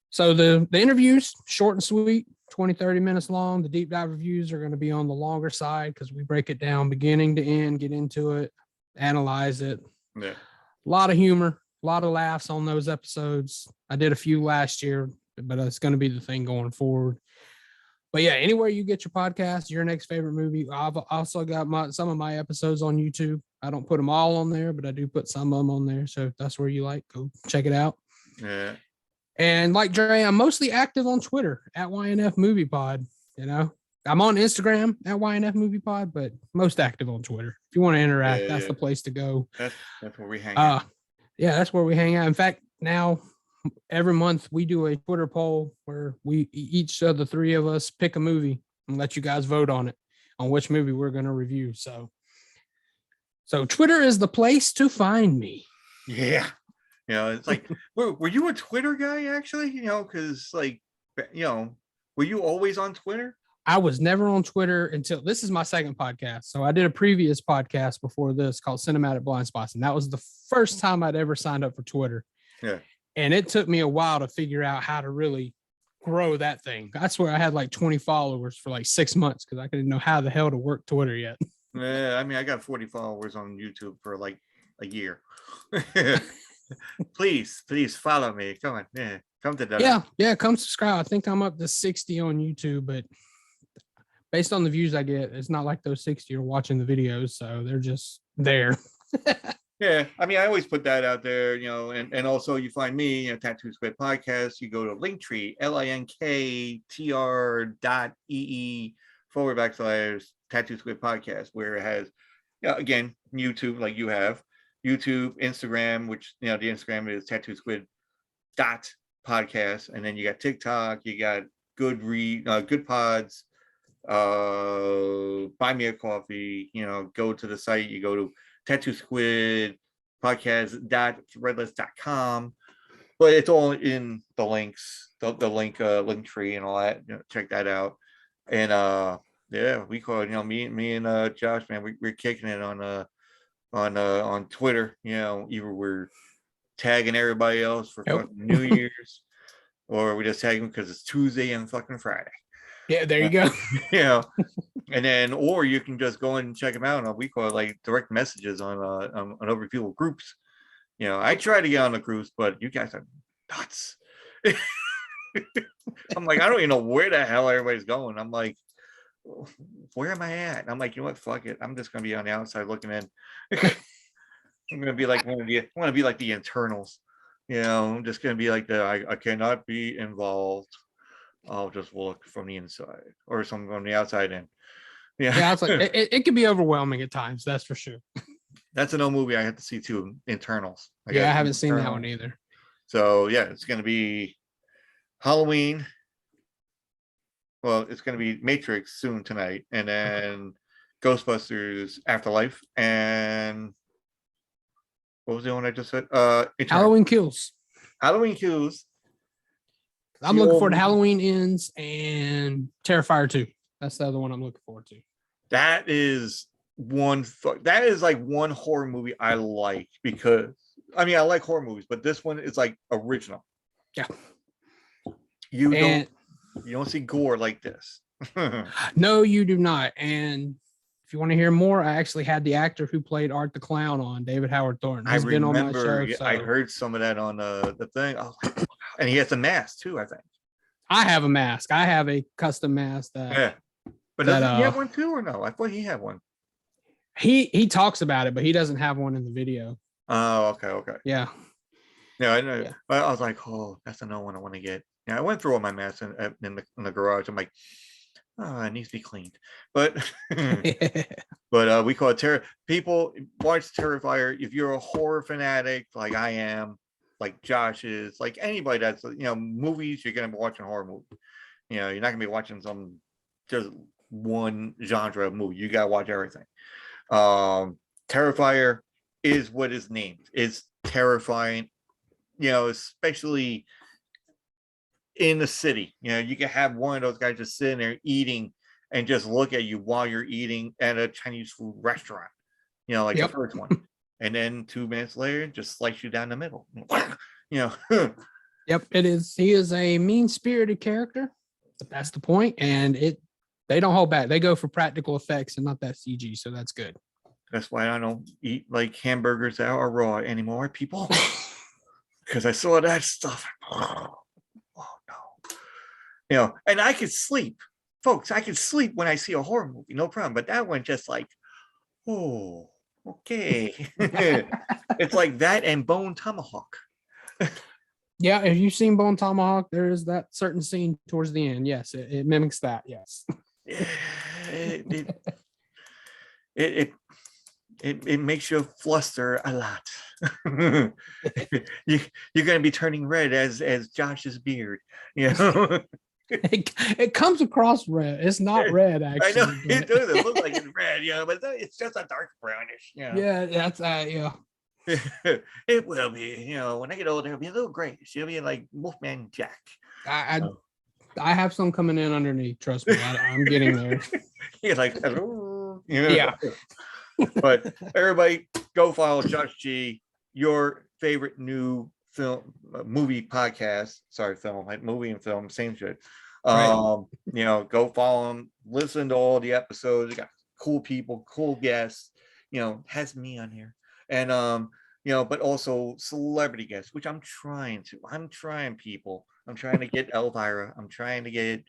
so the interviews, short and sweet, 20, 30 minutes long. The deep dive reviews are going to be on the longer side because we break it down beginning to end, get into it, analyze it. Yeah. A lot of humor, a lot of laughs on those episodes. I did a few last year, but it's going to be the thing going forward. But yeah, anywhere you get your podcast, your next favorite movie. I've also got some of my episodes on YouTube. I don't put them all on there, but I do put some of them on there. So if that's where you like, go check it out. Yeah. And like Dre, I'm mostly active on Twitter at YNF Movie Pod. I'm on Instagram at YNF Movie Pod, but most active on Twitter. If you want to interact, that's the place to go. That's where we hang out. Yeah, that's where we hang out. In fact, now every month we do a Twitter poll where we each of the 3 of us pick a movie and let you guys vote on it, on which movie we're going to review. So Twitter is the place to find me. Yeah. It's like, were you a Twitter guy actually? Because were you always on Twitter? I was never on Twitter until this is my second podcast. So I did a previous podcast before this called Cinematic Blind Spots. And that was the first time I'd ever signed up for Twitter. Yeah. And it took me a while to figure out how to really grow that thing. I swear I had like 20 followers for like 6 months because I didn't know how the hell to work Twitter yet. Yeah, I mean, I got 40 followers on YouTube for like a year. Please follow me. Come on, yeah, come to that. Yeah, come subscribe. I think I'm up to 60 on YouTube, but based on the views I get, it's not like those 60 are watching the videos, so they're just there. Yeah, I mean, I always put that out there, you know, and also you find me, you know, Tattoo Squid Podcast. You go to Linktree, linktr.ee// Tattoo Squid Podcast, where it has, you know, again, YouTube, like you have, YouTube, Instagram, which, you know, the Instagram is Tattoo Squid .podcast, and then you got TikTok, you got Good Pods, buy me a coffee, you know, go to the site, you go to Tattoo Squid podcast.threadless.com, but it's all in the links, the link tree and all that. You know, check that out. And yeah, we call it, you know, me and Josh, man, we're kicking it on Twitter. You know, either we're tagging everybody else for fucking New Year's, or we just tag them because it's Tuesday and fucking Friday. Yeah, there you go. You know, and then, or you can just go in and check them out on, we call it like direct messages on other people groups. You know, I try to get on the groups, but you guys are nuts. I'm like, I don't even know where the hell everybody's going. I'm like, where am I at? And I'm like, you know what? Fuck it. I'm just gonna be on the outside looking in. I'm gonna be like I want to be like the internals. You know, I'm just gonna be like I cannot be involved. I'll just look from the inside or something from the outside in. Yeah, it's like it can be overwhelming at times, that's for sure. That's an old movie I have to see too, Internals. I haven't seen that one either. So yeah, it's gonna be Halloween. Well, it's gonna be Matrix soon tonight, and then Ghostbusters Afterlife, and what was the one I just said? Halloween Kills. Halloween Kills. I'm looking forward to Halloween Ends and Terrifier 2. That's the other one I'm looking forward to. That is like one horror movie I like, because I mean I like horror movies, but this one is like original. Yeah. You don't see gore like this. No, you do not. And if you want to hear more, I actually had the actor who played Art the Clown on, David Howard Thornton. He's been on my show. So. I heard some of that on the thing. Oh, and he has a mask too, I think. I have a mask. I have a custom mask. Yeah. But doesn't he have one too, or no? I thought he had one. He talks about it, but he doesn't have one in the video. Oh, okay. Yeah. Yeah, I know. Yeah. But I was like, oh, that's another one I want to get. Yeah, I went through all my masks in the garage. I'm like, oh, it needs to be cleaned. But but we call it people watch Terrifier. If you're a horror fanatic like I am, like Josh is, like anybody that's, you know, movies, you're gonna be watching horror movie. You know, you're not gonna be watching some just one genre of movie. You gotta watch everything. Terrifier is what is named. It's terrifying, you know, especially in the city. You know, you can have one of those guys just sitting there eating and just look at you while you're eating at a Chinese food restaurant, you know, like the first one. And then 2 minutes later, just slice you down the middle. You know. Yep, it is. He is a mean-spirited character, but that's the point. And they don't hold back. They go for practical effects and not that CG, so that's good. That's why I don't eat like hamburgers that are raw anymore, people. Because I saw that stuff. Oh no. You know, and I could sleep. Folks, I could sleep when I see a horror movie, no problem. But that one just like, oh, okay. It's like that and Bone Tomahawk. Yeah, if you've seen Bone Tomahawk, there is that certain scene towards the end. Yes, it mimics that. Yes. It makes you fluster a lot. You're going to be turning red as Josh's beard. You know. It comes across red. It's not red, actually. I know it does. It looks like it's red, you know, but it's just a dark brownish. You know? Yeah, that's yeah. It will be, you know, when I get older, it'll be a little grayish. It'll be like Wolfman Jack. I have some coming in underneath. Trust me, I'm getting there. You're like, hello. You know? Yeah. But everybody, go follow Josh G. Your favorite new film movie podcast. Sorry, film, like movie and film, same shit. Right. You know, go follow him, listen to all the episodes. They got cool people, cool guests, you know, has me on here. And you know, but also celebrity guests, which I'm trying people. I'm trying to get Elvira. I'm trying to get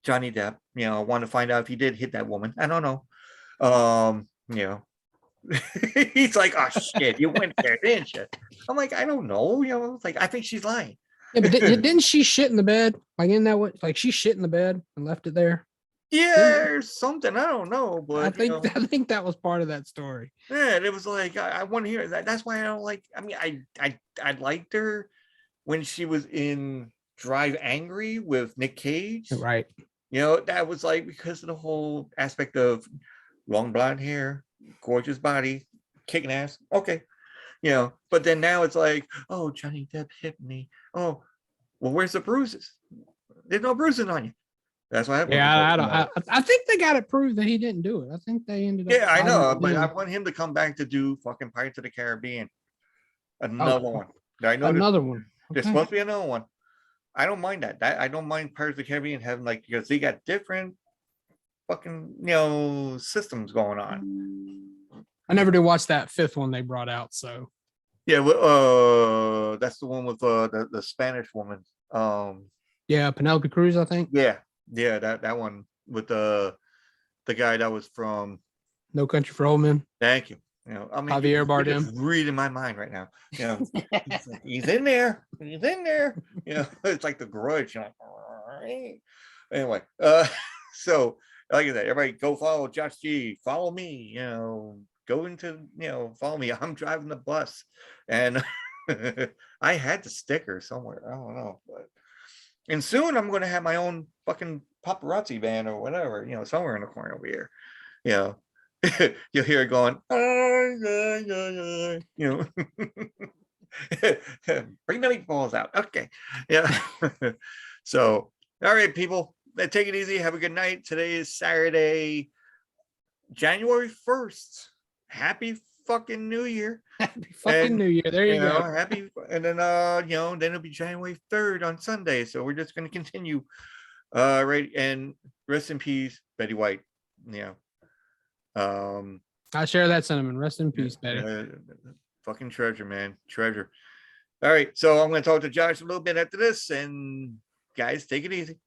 Johnny Depp. You know, I want to find out if he did hit that woman. I don't know. You know, he's like, oh shit, you went there, didn't you? I'm like, I don't know. You know, like I think she's lying. Yeah, but didn't she shit in the bed? Like, in that what? Like, she shit in the bed and left it there. Yeah, or something. I don't know, but you know, I think that was part of that story. yeah, it was like I want to hear that. That's why I don't like. I mean, I liked her when she was in Drive Angry with Nick Cage. Right. You know, that was like because of the whole aspect of long blonde hair, gorgeous body, kicking ass. Okay, you know, but then now it's like, oh, Johnny Depp hit me. Oh, well, where's the bruises? There's no bruising on you. That's what happened. Yeah, I think they got it proved that he didn't do it. I think they ended up. Yeah, I know, but I want him to come back to do fucking Pirates of the Caribbean. Another one. I know another one. There's supposed to be another one. I don't mind that. I don't mind Pirates of the Caribbean having like because they got different fucking systems going on. I never did watch that fifth one they brought out. So yeah, well, that's the one with the Spanish woman. Yeah, Penelope Cruz, I think. Yeah, that one with the guy that was from No Country for Old Men. Thank you. You know, I mean, Javier Bardem. Reading my mind right now. You know, he's in there. He's in there. You know, it's like The Grudge. Like, anyway, so like I said, everybody go follow Josh G. Follow me. You know, go into follow me. I'm driving the bus, and I had the sticker somewhere. I don't know, and soon I'm going to have my own fucking paparazzi van or whatever. You know, somewhere in the corner over here. You know. You'll hear it going, you know, bring the meatballs out. Okay. Yeah. So, all right, people, take it easy. Have a good night. Today is Saturday, January 1st. Happy fucking New Year. Happy fucking New Year. There you go. Happy. And then, then it'll be January 3rd on Sunday. So we're just going to continue. Right. And rest in peace, Betty White. Yeah. I share that sentiment. Rest in peace, Betty. Fucking treasure, man. Treasure. All right. So I'm going to talk to Josh a little bit after this. And guys, take it easy.